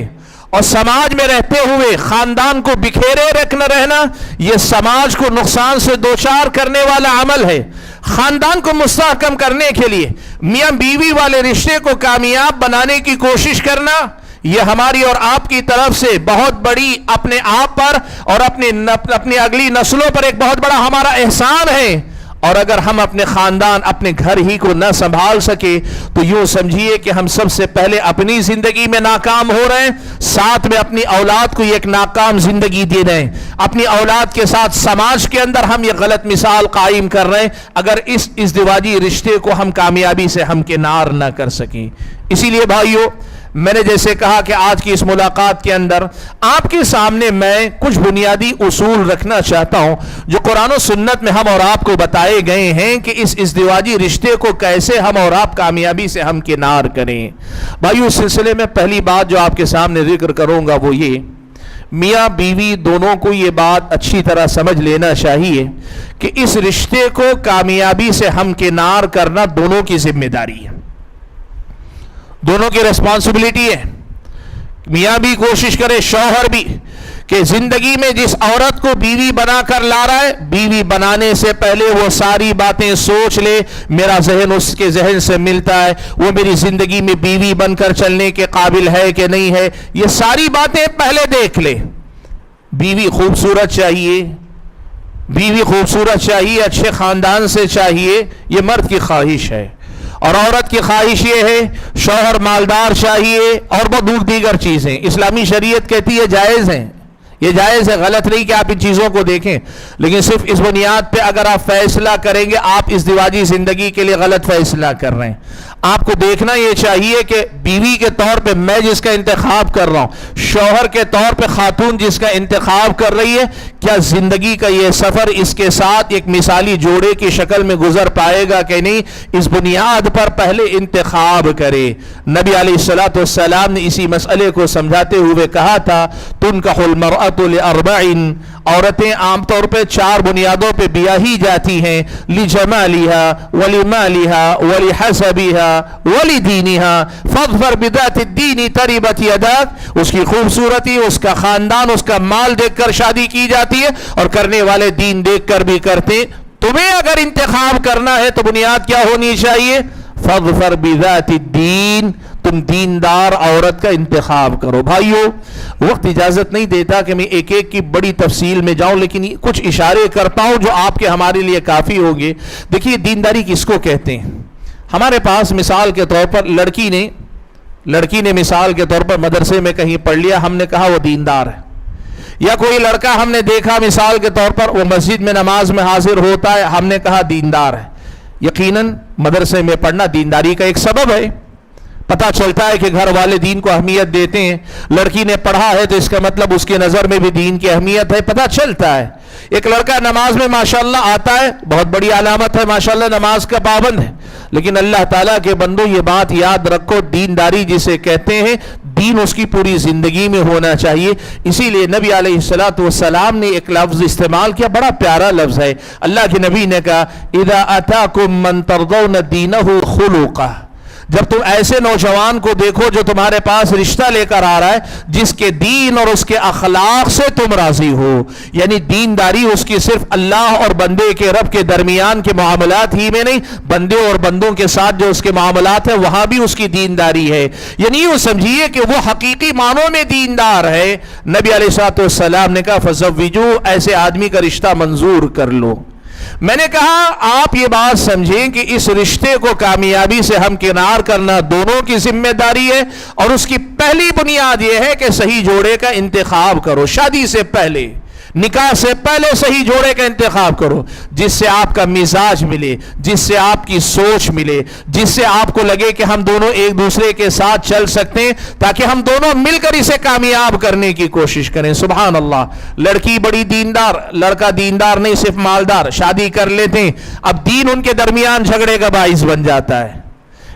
اور سماج میں رہتے ہوئے خاندان کو بکھیرے رہنا یہ سماج کو نقصان سے دوچار کرنے والا عمل ہے۔ خاندان کو مستحکم کرنے کے لیے میاں بیوی والے رشتے کو کامیاب بنانے کی کوشش کرنا، یہ ہماری اور آپ کی طرف سے بہت بڑی اپنے آپ پر اور اپنی اگلی نسلوں پر ایک بہت بڑا ہمارا احسان ہے۔ اور اگر ہم اپنے خاندان، اپنے گھر ہی کو نہ سنبھال سکے تو یوں سمجھیے کہ ہم سب سے پہلے اپنی زندگی میں ناکام ہو رہے ہیں، ساتھ میں اپنی اولاد کو ایک ناکام زندگی دے رہے ہیں، اپنی اولاد کے ساتھ سماج کے اندر ہم یہ غلط مثال قائم کر رہے ہیں اگر اس ازدواجی رشتے کو ہم کامیابی سے ہمکنار نہ کر سکیں۔ اسی لیے بھائیو، میں نے جیسے کہا کہ آج کی اس ملاقات کے اندر آپ کے سامنے میں کچھ بنیادی اصول رکھنا چاہتا ہوں جو قرآن و سنت میں ہم اور آپ کو بتائے گئے ہیں کہ اس ازدواجی رشتے کو کیسے ہم اور آپ کامیابی سے ہمکنار کریں۔ بھائیو، اس سلسلے میں پہلی بات جو آپ کے سامنے ذکر کروں گا وہ یہ، میاں بیوی دونوں کو یہ بات اچھی طرح سمجھ لینا چاہیے کہ اس رشتے کو کامیابی سے ہمکنار کرنا دونوں کی ذمہ داری ہے، دونوں کی ریسپانسبلٹی ہے۔ میاں بھی کوشش کرے، شوہر بھی، کہ زندگی میں جس عورت کو بیوی بنا کر لا رہا ہے، بیوی بنانے سے پہلے وہ ساری باتیں سوچ لے، میرا ذہن اس کے ذہن سے ملتا ہے، وہ میری زندگی میں بیوی بن کر چلنے کے قابل ہے کہ نہیں ہے، یہ ساری باتیں پہلے دیکھ لے۔ بیوی خوبصورت چاہیے، بیوی خوبصورت چاہیے، اچھے خاندان سے چاہیے، یہ مرد کی خواہش ہے، اور عورت کی خواہش یہ ہے شوہر مالدار چاہیے، اور بہت دیگر چیزیں اسلامی شریعت کہتی ہے جائز ہیں، یہ جائز ہے، غلط نہیں کہ آپ ان چیزوں کو دیکھیں، لیکن صرف اس بنیاد پہ اگر آپ فیصلہ کریں گے آپ ازدواجی زندگی کے لیے غلط فیصلہ کر رہے ہیں۔ آپ کو دیکھنا یہ چاہیے کہ بیوی کے طور پہ میں جس کا انتخاب کر رہا ہوں، شوہر کے طور پہ خاتون جس کا انتخاب کر رہی ہے، کیا زندگی کا یہ سفر اس کے ساتھ ایک مثالی جوڑے کی شکل میں گزر پائے گا کہ نہیں، اس بنیاد پر پہلے انتخاب کرے۔ نبی علیہ الصلوۃ والسلام نے اسی مسئلے کو سمجھاتے ہوئے کہا تھا، تنکح المرأۃ لأربع، عورتیں عام طور پہ 4 بنیادوں پہ بیاہی جاتی ہیں، لجمالها ولمالها ولحسبها ولدینها فاظفر بذات الدین تربت یداک، اس کی خوبصورتی، اس کا خاندان، اس کا مال دیکھ کر شادی کی جاتی ہے، اور کرنے والے دین دیکھ کر بھی کرتے۔ تمہیں اگر انتخاب کرنا ہے تو بنیاد کیا ہونی چاہیے؟ فاظفر بذات الدین، تم دیندار عورت کا انتخاب کرو۔ بھائیو، وقت اجازت نہیں دیتا کہ میں ایک ایک کی بڑی تفصیل میں جاؤں، لیکن کچھ اشارے کرتا ہوں جو آپ کے ہمارے لیے کافی ہوں گے۔ دیکھیے، دینداری کس کو کہتے ہیں؟ ہمارے پاس مثال کے طور پر لڑکی نے مثال کے طور پر مدرسے میں کہیں پڑھ لیا، ہم نے کہا وہ دیندار ہے، یا کوئی لڑکا ہم نے دیکھا مثال کے طور پر وہ مسجد میں نماز میں حاضر ہوتا ہے، ہم نے کہا دیندار ہے۔ یقیناً مدرسے میں پڑھنا دینداری کا ایک سبب ہے، پتہ چلتا ہے کہ گھر والے دین کو اہمیت دیتے ہیں، لڑکی نے پڑھا ہے تو اس کا مطلب اس کے نظر میں بھی دین کی اہمیت ہے، پتہ چلتا ہے۔ ایک لڑکا نماز میں ماشاءاللہ آتا ہے، بہت بڑی علامت ہے، ماشاءاللہ نماز کا پابند ہے، لیکن اللہ تعالیٰ کے بندو یہ بات یاد رکھو، دینداری جسے کہتے ہیں، دین اس کی پوری زندگی میں ہونا چاہیے۔ اسی لیے نبی علیہ الصلوۃ والسلام نے ایک لفظ استعمال کیا، بڑا پیارا لفظ ہے، اللہ کے نبی نے کہا اذا اتاکم من ترضون دینہ خلقہ، جب تم ایسے نوجوان کو دیکھو جو تمہارے پاس رشتہ لے کر آ رہا ہے جس کے دین اور اس کے اخلاق سے تم راضی ہو، یعنی دینداری اس کی صرف اللہ اور بندے کے رب کے درمیان کے معاملات ہی میں نہیں، بندے اور بندوں کے ساتھ جو اس کے معاملات ہیں وہاں بھی اس کی دینداری ہے، یعنی یوں سمجھیے کہ وہ حقیقی معنوں میں دیندار ہے۔ نبی علیہ الصلوۃ والسلام نے کہا فزوجوا، ایسے آدمی کا رشتہ منظور کر لو۔ میں نے کہا آپ یہ بات سمجھیں کہ اس رشتے کو کامیابی سے ہمکنار کرنا دونوں کی ذمہ داری ہے، اور اس کی پہلی بنیاد یہ ہے کہ صحیح جوڑے کا انتخاب کرو۔ شادی سے پہلے، نکاح سے پہلے صحیح جوڑے کا انتخاب کرو، جس سے آپ کا مزاج ملے، جس سے آپ کی سوچ ملے، جس سے آپ کو لگے کہ ہم دونوں ایک دوسرے کے ساتھ چل سکتے ہیں، تاکہ ہم دونوں مل کر اسے کامیاب کرنے کی کوشش کریں۔ سبحان اللہ، لڑکی بڑی دیندار، لڑکا دیندار نہیں صرف مالدار، شادی کر لیتے ہیں، اب دین ان کے درمیان جھگڑے کا باعث بن جاتا ہے۔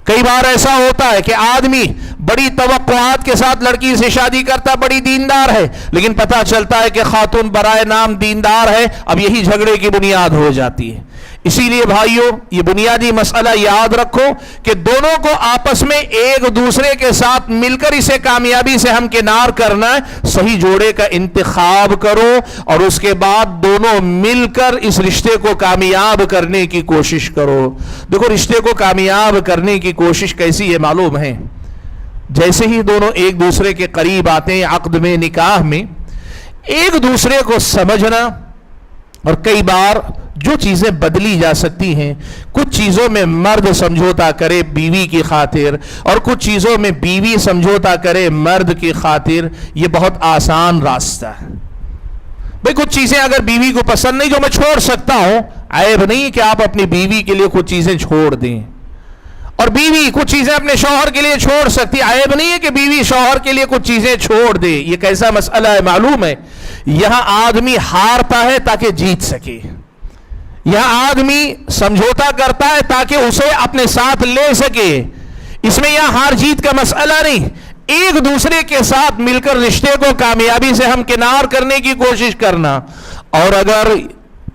کئی بار ایسا ہوتا ہے کہ آدمی بڑی توقعات کے ساتھ لڑکی سے شادی کرتا، بڑی دیندار ہے، لیکن پتہ چلتا ہے کہ خاتون برائے نام دیندار ہے، اب یہی جھگڑے کی بنیاد ہو جاتی ہے۔ اسی لیے بھائیوں، یہ بنیادی مسئلہ یاد رکھو کہ دونوں کو آپس میں ایک دوسرے کے ساتھ مل کر اسے کامیابی سے ہمکنار کرنا ہے۔ صحیح جوڑے کا انتخاب کرو اور اس کے بعد دونوں مل کر اس رشتے کو کامیاب کرنے کی کوشش کرو۔ دیکھو، رشتے کو کامیاب کرنے کی کوشش کیسی ہے معلوم ہے؟ جیسے ہی دونوں ایک دوسرے کے قریب آتے ہیں عقد میں، نکاح میں، ایک دوسرے کو سمجھنا، اور کئی بار جو چیزیں بدلی جا سکتی ہیں، کچھ چیزوں میں مرد سمجھوتا کرے بیوی کی خاطر، اور کچھ چیزوں میں بیوی سمجھوتا کرے مرد کی خاطر، یہ بہت آسان راستہ ہے۔ بھئی کچھ چیزیں اگر بیوی کو پسند نہیں جو میں چھوڑ سکتا ہوں، عیب نہیں کہ آپ اپنی بیوی کے لیے کچھ چیزیں چھوڑ دیں، اور بیوی کچھ چیزیں اپنے شوہر کے لیے چھوڑ سکتی، عیب نہیں ہے کہ بیوی شوہر کے لیے کچھ چیزیں چھوڑ دے۔ یہ کیسا مسئلہ ہے معلوم ہے؟ یہاں آدمی ہارتا ہے تاکہ جیت سکے، یہاں آدمی سمجھوتا کرتا ہے تاکہ اسے اپنے ساتھ لے سکے۔ اس میں یہاں ہار جیت کا مسئلہ نہیں، ایک دوسرے کے ساتھ مل کر رشتے کو کامیابی سے ہمکنار کرنے کی کوشش کرنا۔ اور اگر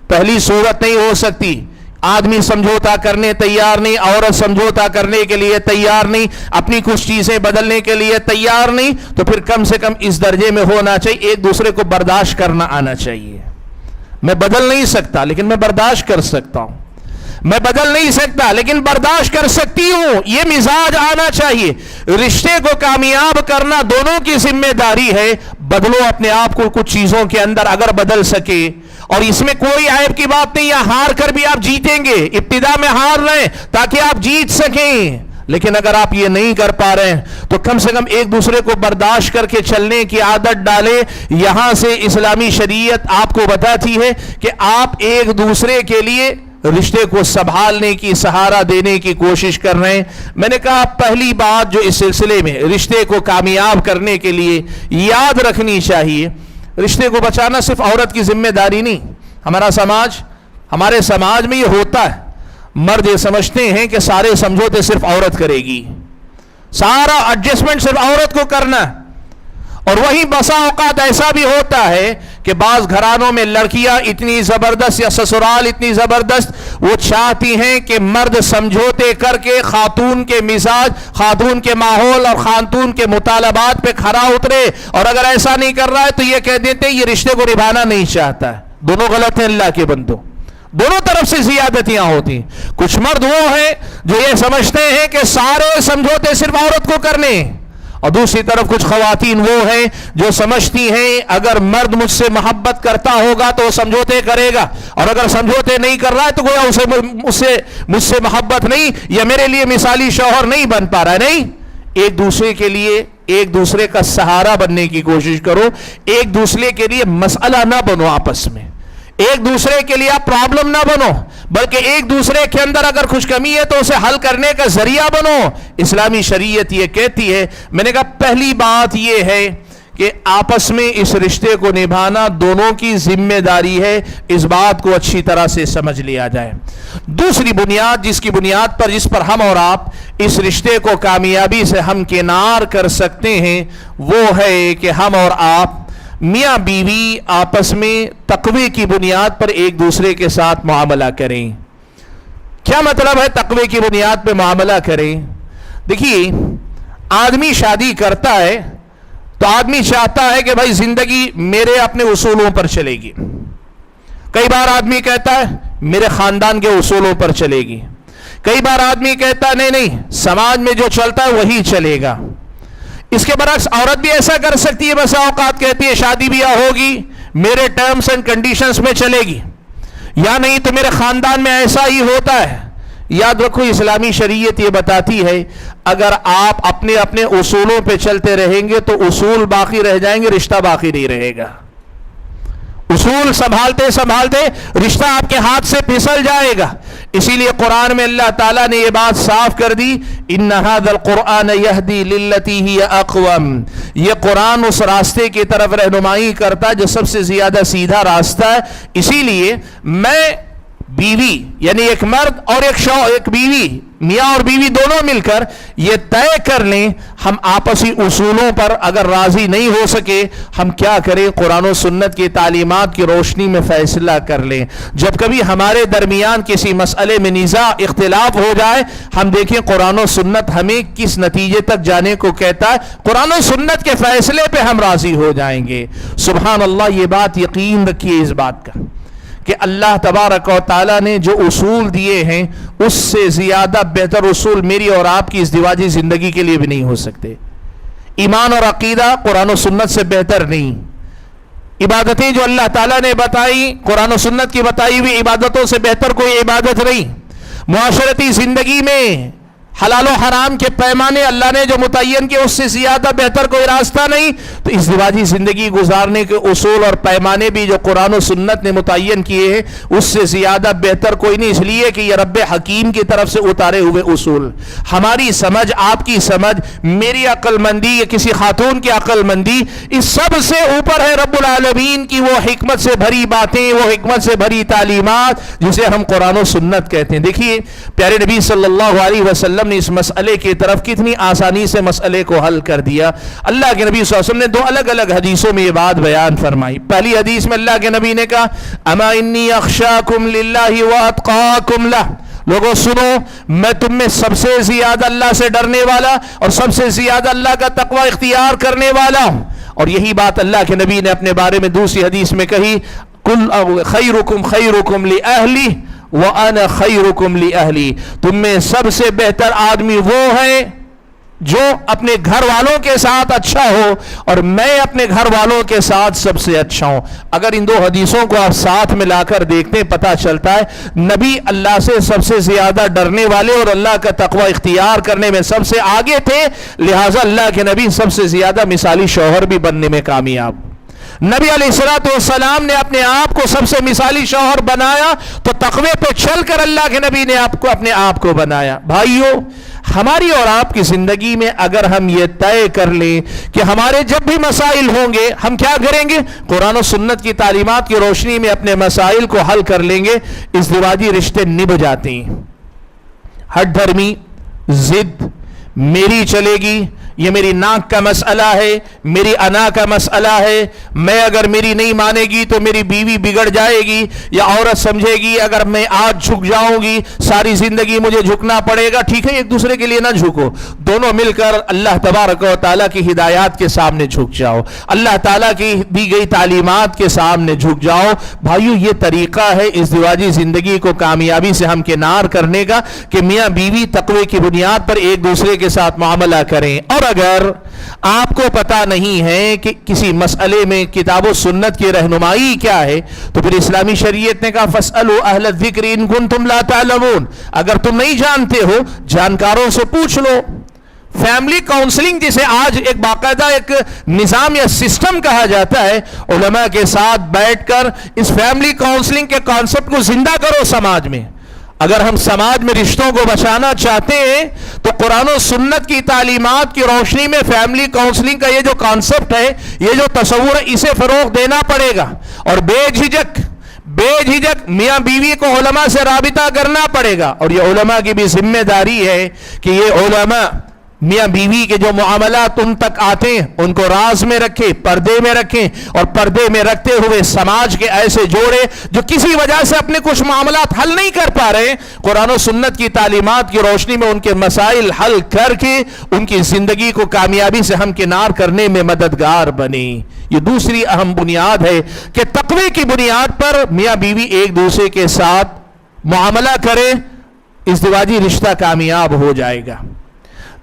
پہلی صورت نہیں ہو سکتی، آدمی سمجھوتا کرنے تیار نہیں، عورت سمجھوتا کرنے کے لیے تیار نہیں، اپنی کچھ چیزیں بدلنے کے لیے تیار نہیں، تو پھر کم سے کم اس درجے میں ہونا چاہیے ایک دوسرے کو برداشت کرنا آنا چاہیے۔ میں بدل نہیں سکتا لیکن میں برداشت کر سکتا ہوں، میں بدل نہیں سکتا لیکن برداشت کر سکتی ہوں، یہ مزاج آنا چاہیے۔ رشتے کو کامیاب کرنا دونوں کی ذمہ داری ہے۔ بدلو اپنے آپ کو کچھ چیزوں کے اندر اگر بدل سکے، اور اس میں کوئی عیب کی بات نہیں، یا ہار کر بھی آپ جیتیں گے، ابتدا میں ہار رہے ہیں تاکہ آپ جیت سکیں، لیکن اگر آپ یہ نہیں کر پا رہے ہیں تو کم سے کم ایک دوسرے کو برداشت کر کے چلنے کی عادت ڈالیں۔ یہاں سے اسلامی شریعت آپ کو بتاتی ہے کہ آپ ایک دوسرے کے لیے رشتے کو سنبھالنے کی، سہارا دینے کی کوشش کر رہے ہیں۔ میں نے کہا پہلی بات جو اس سلسلے میں رشتے کو کامیاب کرنے کے لیے یاد رکھنی چاہیے، رشتے کو بچانا صرف عورت کی ذمہ داری نہیں۔ ہمارے سماج میں یہ ہوتا ہے، مرد یہ سمجھتے ہیں کہ سارے سمجھوتے صرف عورت کرے گی، سارا ایڈجسٹمنٹ صرف عورت کو کرنا ہے۔ اور وہی بسا اوقات ایسا بھی ہوتا ہے کہ بعض گھرانوں میں لڑکیاں اتنی زبردست یا سسرال اتنی زبردست، وہ چاہتی ہیں کہ مرد سمجھوتے کر کے خاتون کے مزاج، خاتون کے ماحول اور خاتون کے مطالبات پہ کھرا اترے، اور اگر ایسا نہیں کر رہا ہے تو یہ کہہ دیتے ہیں یہ رشتے کو نبھانا نہیں چاہتا ہے۔ دونوں غلط ہیں اللہ کے بندوں، دونوں طرف سے زیادتیاں ہوتی ہیں۔ کچھ مرد وہ ہیں جو یہ سمجھتے ہیں کہ سارے سمجھوتے صرف عورت کو کرنے، اور دوسری طرف کچھ خواتین وہ ہیں جو سمجھتی ہیں اگر مرد مجھ سے محبت کرتا ہوگا تو وہ سمجھوتے کرے گا، اور اگر سمجھوتے نہیں کر رہا ہے تو گویا مجھ سے محبت نہیں، یا میرے لیے مثالی شوہر نہیں بن پا رہا ہے۔ نہیں، ایک دوسرے کے لیے ایک دوسرے کا سہارا بننے کی کوشش کرو، ایک دوسرے کے لیے مسئلہ نہ بنو، آپس میں ایک دوسرے کے لیے آپ پرابلم نہ بنو، بلکہ ایک دوسرے کے اندر اگر کچھ کمی ہے تو اسے حل کرنے کا ذریعہ بنو۔ اسلامی شریعت یہ کہتی ہے، میں نے کہا پہلی بات یہ ہے کہ آپس میں اس رشتے کو نبھانا دونوں کی ذمہ داری ہے، اس بات کو اچھی طرح سے سمجھ لیا جائے۔ دوسری بنیاد جس پر ہم اور آپ اس رشتے کو کامیابی سے ہمکنار کر سکتے ہیں، وہ ہے کہ ہم اور آپ میاں بیوی آپس میں تقوی کی بنیاد پر ایک دوسرے کے ساتھ معاملہ کریں۔ کیا مطلب ہے تقوی کی بنیاد پر معاملہ کریں؟ دیکھیے آدمی شادی کرتا ہے تو آدمی چاہتا ہے کہ بھائی زندگی میرے اپنے اصولوں پر چلے گی. کئی بار آدمی کہتا ہے میرے خاندان کے اصولوں پر چلے گی. کئی بار آدمی کہتا ہے نہیں سماج میں جو چلتا ہے وہی چلے گا. اس کے برعکس عورت بھی ایسا کر سکتی ہے, بسا اوقات کہتی ہے شادی بیاہ ہوگی میرے ٹرمز اینڈ کنڈیشنز میں چلے گی, یا نہیں تو میرے خاندان میں ایسا ہی ہوتا ہے. یاد رکھو اسلامی شریعت یہ بتاتی ہے اگر آپ اپنے اپنے اصولوں پہ چلتے رہیں گے تو اصول باقی رہ جائیں گے, رشتہ باقی نہیں رہے گا. اصول سنبھالتے سنبھالتے رشتہ آپ کے ہاتھ سے پھسل جائے گا. اسی لیے قرآن میں اللہ تعالیٰ نے یہ بات صاف کر دی, ان ھذا القرآن یہدی للتی ہی اقوم, یہ قرآن اس راستے کی طرف رہنمائی کرتا ہے جو سب سے زیادہ سیدھا راستہ ہے. اسی لیے میں بیوی یعنی ایک مرد اور ایک بیوی, میاں اور بیوی دونوں مل کر یہ طے کر لیں ہم آپسی اصولوں پر اگر راضی نہیں ہو سکے ہم کیا کریں, قرآن و سنت کی تعلیمات کی روشنی میں فیصلہ کر لیں. جب کبھی ہمارے درمیان کسی مسئلے میں نزاع اختلاف ہو جائے ہم دیکھیں قرآن و سنت ہمیں کس نتیجے تک جانے کو کہتا ہے, قرآن و سنت کے فیصلے پہ ہم راضی ہو جائیں گے. سبحان اللہ, یہ بات یقین رکھیے اس بات کا کہ اللہ تبارک و تعالیٰ نے جو اصول دیے ہیں اس سے زیادہ بہتر اصول میری اور آپ کی ازدواجی زندگی کے لیے بھی نہیں ہو سکتے. ایمان اور عقیدہ قرآن و سنت سے بہتر نہیں. عبادتیں جو اللہ تعالیٰ نے بتائی قرآن و سنت کی بتائی ہوئی عبادتوں سے بہتر کوئی عبادت نہیں. معاشرتی زندگی میں حلال و حرام کے پیمانے اللہ نے جو متعین کیے اس سے زیادہ بہتر کوئی راستہ نہیں. تو ازدواجی زندگی گزارنے کے اصول اور پیمانے بھی جو قرآن و سنت نے متعین کیے ہیں اس سے زیادہ بہتر کوئی نہیں, اس لیے کہ یہ رب حکیم کی طرف سے اتارے ہوئے اصول. ہماری سمجھ, آپ کی سمجھ, میری عقل مندی یا کسی خاتون کی عقل مندی, اس سب سے اوپر ہے رب العالمین کی وہ حکمت سے بھری باتیں, وہ حکمت سے بھری تعلیمات جسے ہم قرآن و سنت کہتے ہیں. دیکھیے پیارے نبی صلی اللہ علیہ وسلم نے اس مسئلے کی طرف کتنی آسانی سے مسئلے کو حل کر دیا. اللہ کے نبی صلی اللہ علیہ وسلم نے دو الگ الگ حدیثوں میں یہ بات بیان فرمائی. پہلی حدیث میں اللہ کے نبی نے کہا اما انی اخشاکم للہ واتقاکم لہ, لوگوں سنو میں تم میں سب سے زیادہ اللہ سے ڈرنے والا اور سب سے زیادہ اللہ کا تقوی اختیار کرنے والا ہوں. اور یہی بات اللہ کے نبی نے اپنے بارے میں دوسری حدیث میں کہی کل خیرکم خیرکم لأہلی وَأَنَا خَيْرُكُمْ لِأَهْلِي, تم میں سب سے بہتر آدمی وہ ہے جو اپنے گھر والوں کے ساتھ اچھا ہو اور میں اپنے گھر والوں کے ساتھ سب سے اچھا ہوں. اگر ان دو حدیثوں کو آپ ساتھ ملا کر دیکھتے ہیں پتہ چلتا ہے نبی اللہ سے سب سے زیادہ ڈرنے والے اور اللہ کا تقوی اختیار کرنے میں سب سے آگے تھے, لہٰذا اللہ کے نبی سب سے زیادہ مثالی شوہر بھی بننے میں کامیاب. نبی علیہ الصلوۃ والسلام نے اپنے آپ کو سب سے مثالی شوہر بنایا تو تقوی پہ چل کر اللہ کے نبی نے آپ کو اپنے آپ کو بنایا. بھائیو ہماری اور آپ کی زندگی میں اگر ہم یہ طے کر لیں کہ ہمارے جب بھی مسائل ہوں گے ہم کیا کریں گے, قرآن و سنت کی تعلیمات کی روشنی میں اپنے مسائل کو حل کر لیں گے, ازدواجی رشتے نبھ جاتے ہیں. ہٹ دھرمی ضد میری چلے گی, یہ میری ناک کا مسئلہ ہے, میری انا کا مسئلہ ہے, میں اگر میری نہیں مانے گی تو میری بیوی بگڑ جائے گی, یا عورت سمجھے گی اگر میں آج جھک جاؤں گی ساری زندگی مجھے جھکنا پڑے گا. ٹھیک ہے ایک دوسرے کے لیے نہ جھکو, دونوں مل کر اللہ تبارک و تعالیٰ کی ہدایات کے سامنے جھک جاؤ, اللہ تعالیٰ کی دی گئی تعلیمات کے سامنے جھک جاؤ. بھائیو یہ طریقہ ہے ازدواجی زندگی کو کامیابی سے ہمکنار کرنے کا کہ میاں بیوی تقوی کی بنیاد پر ایک دوسرے کے ساتھ معاملہ کریں. اور اگر آپ کو پتا نہیں ہے کہ کسی مسئلے میں کتاب و سنت کی رہنمائی کیا ہے تو پھر اسلامی شریعت نے کہا فاسألوا اہل الذکر ان کنتم لا تعلمون, اگر تم نہیں جانتے ہو جانکاروں سے پوچھ لو. فیملی کاؤنسلنگ جسے آج ایک باقاعدہ ایک نظام یا سسٹم کہا جاتا ہے, علماء کے ساتھ بیٹھ کر اس فیملی کاؤنسلنگ کے کانسیپٹ کو زندہ کرو سماج میں. اگر ہم سماج میں رشتوں کو بچانا چاہتے ہیں تو قرآن و سنت کی تعلیمات کی روشنی میں فیملی کاؤنسلنگ کا یہ جو کانسیپٹ ہے, یہ جو تصور ہے, اسے فروغ دینا پڑے گا. اور بے جھجک میاں بیوی کو علماء سے رابطہ کرنا پڑے گا. اور یہ علماء کی بھی ذمہ داری ہے کہ یہ علماء میاں بیوی کے جو معاملات ان تک آتے ہیں ان کو راز میں رکھیں، پردے میں رکھیں، اور پردے میں رکھتے ہوئے سماج کے ایسے جوڑے جو کسی وجہ سے اپنے کچھ معاملات حل نہیں کر پا رہے، قرآن و سنت کی تعلیمات کی روشنی میں ان کے مسائل حل کر کے ان کی زندگی کو کامیابی سے ہمکنار کرنے میں مددگار بنے۔ یہ دوسری اہم بنیاد ہے کہ تقوی کی بنیاد پر میاں بیوی ایک دوسرے کے ساتھ معاملہ کریں، ازدواجی رشتہ کامیاب ہو جائے گا۔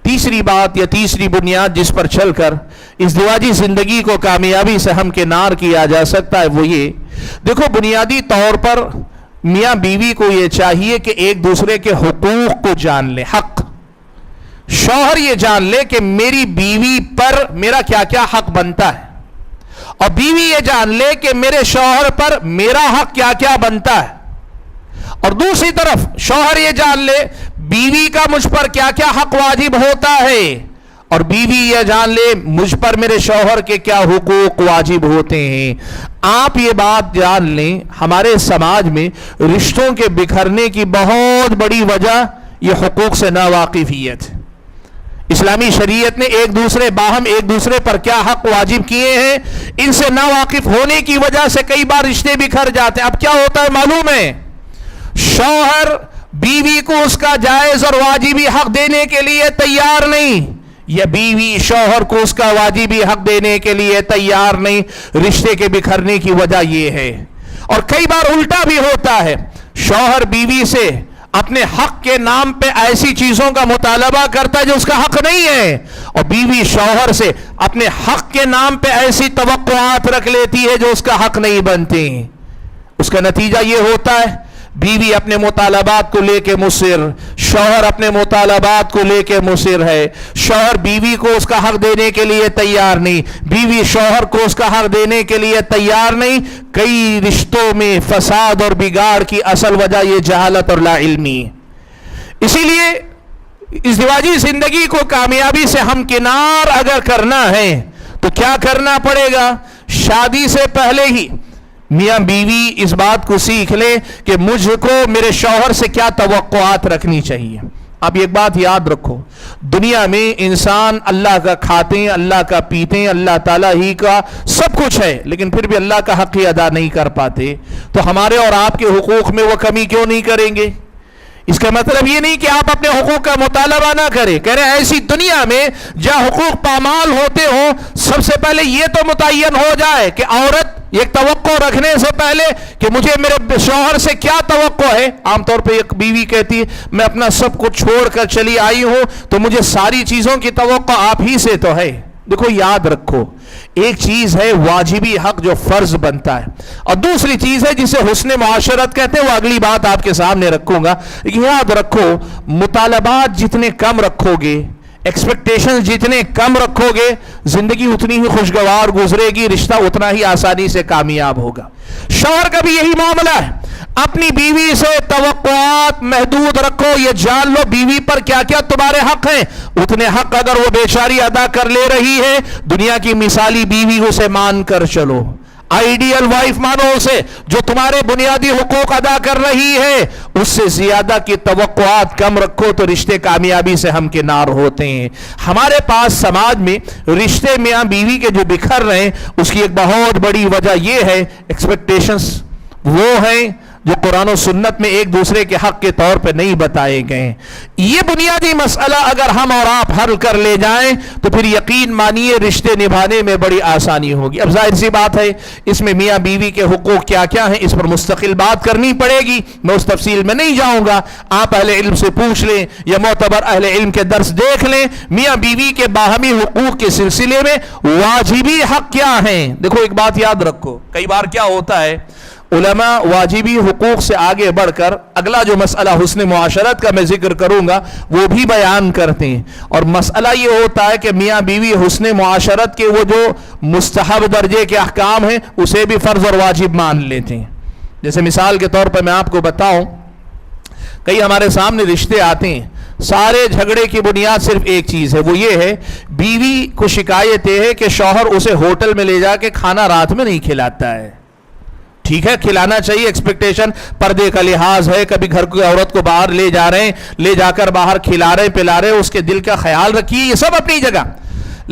تیسری بات یا تیسری بنیاد جس پر چل کر ازدواجی زندگی کو کامیابی سے ہمکنار کیا جا سکتا ہے وہ یہ، دیکھو بنیادی طور پر میاں بیوی کو یہ چاہیے کہ ایک دوسرے کے حقوق کو جان لے۔ حق، شوہر یہ جان لے کہ میری بیوی پر میرا کیا کیا حق بنتا ہے، اور بیوی یہ جان لے کہ میرے شوہر پر میرا حق کیا کیا بنتا ہے، اور دوسری طرف شوہر یہ جان لے بیوی کا مجھ پر کیا کیا حق واجب ہوتا ہے، اور بیوی یہ جان لے مجھ پر میرے شوہر کے کیا حقوق واجب ہوتے ہیں۔ آپ یہ بات جان لیں، ہمارے سماج میں رشتوں کے بکھرنے کی بہت بڑی وجہ یہ حقوق سے ناواقفیت ہے۔ اسلامی شریعت نے باہم ایک دوسرے پر کیا حق واجب کیے ہیں، ان سے ناواقف ہونے کی وجہ سے کئی بار رشتے بکھر جاتے ہیں۔ اب کیا ہوتا ہے معلوم ہے، شوہر بیوی کو اس کا جائز اور واجبی حق دینے کے لیے تیار نہیں، یا بیوی شوہر کو اس کا واجبی حق دینے کے لیے تیار نہیں۔ رشتے کے بکھرنے کی وجہ یہ ہے۔ اور کئی بار الٹا بھی ہوتا ہے، شوہر بیوی سے اپنے حق کے نام پہ ایسی چیزوں کا مطالبہ کرتا ہے جو اس کا حق نہیں ہے، اور بیوی شوہر سے اپنے حق کے نام پہ ایسی توقعات رکھ لیتی ہے جو اس کا حق نہیں بنتے۔ اس کا نتیجہ یہ ہوتا ہے بیوی اپنے مطالبات کو لے کے مصر، شوہر اپنے مطالبات کو لے کے مصر ہے، شوہر بیوی کو اس کا حق دینے کے لیے تیار نہیں، بیوی شوہر کو اس کا حق دینے کے لیے تیار نہیں۔ کئی رشتوں میں فساد اور بگاڑ کی اصل وجہ یہ جہالت اور لا علمی۔ اسی لیے ازدواجی زندگی کو کامیابی سے ہمکنار اگر کرنا ہے تو کیا کرنا پڑے گا؟ شادی سے پہلے ہی میاں بیوی اس بات کو سیکھ لے کہ مجھ کو میرے شوہر سے کیا توقعات رکھنی چاہیے۔ اب ایک بات یاد رکھو، دنیا میں انسان اللہ کا کھاتے ہیں، اللہ کا پیتے ہیں، اللہ تعالیٰ ہی کا سب کچھ ہے، لیکن پھر بھی اللہ کا حق ہی ادا نہیں کر پاتے، تو ہمارے اور آپ کے حقوق میں وہ کمی کیوں نہیں کریں گے؟ اس کا مطلب یہ نہیں کہ آپ اپنے حقوق کا مطالبہ نہ کریں، کہہ رہے ایسی دنیا میں جہاں حقوق پامال ہوتے ہوں، سب سے پہلے یہ تو متعین ہو جائے کہ عورت ایک توقع رکھنے سے پہلے کہ مجھے میرے شوہر سے کیا توقع ہے۔ عام طور پہ ایک بیوی کہتی ہے میں اپنا سب کچھ چھوڑ کر چلی آئی ہوں تو مجھے ساری چیزوں کی توقع آپ ہی سے تو ہے۔ دیکھو یاد رکھو، ایک چیز ہے واجبی حق جو فرض بنتا ہے، اور دوسری چیز ہے جسے حسن معاشرت کہتے ہیں، وہ اگلی بات آپ کے سامنے رکھوں گا۔ یاد رکھو، مطالبات جتنے کم رکھو گے، ایکسپیکٹیشن جتنے کم رکھو گے، زندگی اتنی ہی خوشگوار گزرے گی، رشتہ اتنا ہی آسانی سے کامیاب ہوگا۔ شوہر کا بھی یہی معاملہ ہے، اپنی بیوی سے توقعات محدود رکھو، یہ جان لو بیوی پر کیا کیا تمہارے حق ہیں، اتنے حق اگر وہ بیچاری ادا کر لے رہی ہے، دنیا کی مثالی بیوی اسے مان کر چلو، آئیڈیل وائف مانو اسے، جو تمہارے بنیادی حقوق ادا کر رہی ہے، اس سے زیادہ کی توقعات کم رکھو تو رشتے کامیابی سے ہمکنار ہوتے ہیں۔ ہمارے پاس سماج میں رشتے میاں بیوی کے جو بکھر رہے ہیں، اس کی ایک بہت بڑی وجہ یہ ہے ایکسپیکٹیشنز وہ ہیں جو قرآن و سنت میں ایک دوسرے کے حق کے طور پہ نہیں بتائے گئے۔ یہ بنیادی مسئلہ اگر ہم اور آپ حل کر لے جائیں تو پھر یقین مانیے رشتے نبھانے میں بڑی آسانی ہوگی۔ اب ظاہر سی بات ہے اس میں میاں بیوی کے حقوق کیا کیا ہیں، اس پر مستقل بات کرنی پڑے گی، میں اس تفصیل میں نہیں جاؤں گا، آپ اہل علم سے پوچھ لیں یا معتبر اہل علم کے درس دیکھ لیں، میاں بیوی کے باہمی حقوق کے سلسلے میں واجبی حق کیا ہیں۔ دیکھو ایک بات یاد رکھو، کئی بار کیا ہوتا ہے علماء واجبی حقوق سے آگے بڑھ کر اگلا جو مسئلہ حسن معاشرت کا میں ذکر کروں گا وہ بھی بیان کرتے ہیں، اور مسئلہ یہ ہوتا ہے کہ میاں بیوی حسن معاشرت کے وہ جو مستحب درجے کے احکام ہیں اسے بھی فرض اور واجب مان لیتے ہیں۔ جیسے مثال کے طور پر میں آپ کو بتاؤں، کئی ہمارے سامنے رشتے آتے ہیں، سارے جھگڑے کی بنیاد صرف ایک چیز ہے، وہ یہ ہے بیوی کو شکایت یہ ہے کہ شوہر اسے ہوٹل میں لے جا کے کھانا رات میں نہیں کھلاتا ہے۔ ٹھیک ہے کھلانا چاہیے, ایکسپیکٹیشن, پردے کا لحاظ ہے, کبھی گھر کی عورت کو باہر لے جا رہے ہیں, لے جا کر باہر کھلا رہے ہیں پلا رہے ہیں, اس کے دل کا خیال رکھیے, یہ سب اپنی جگہ.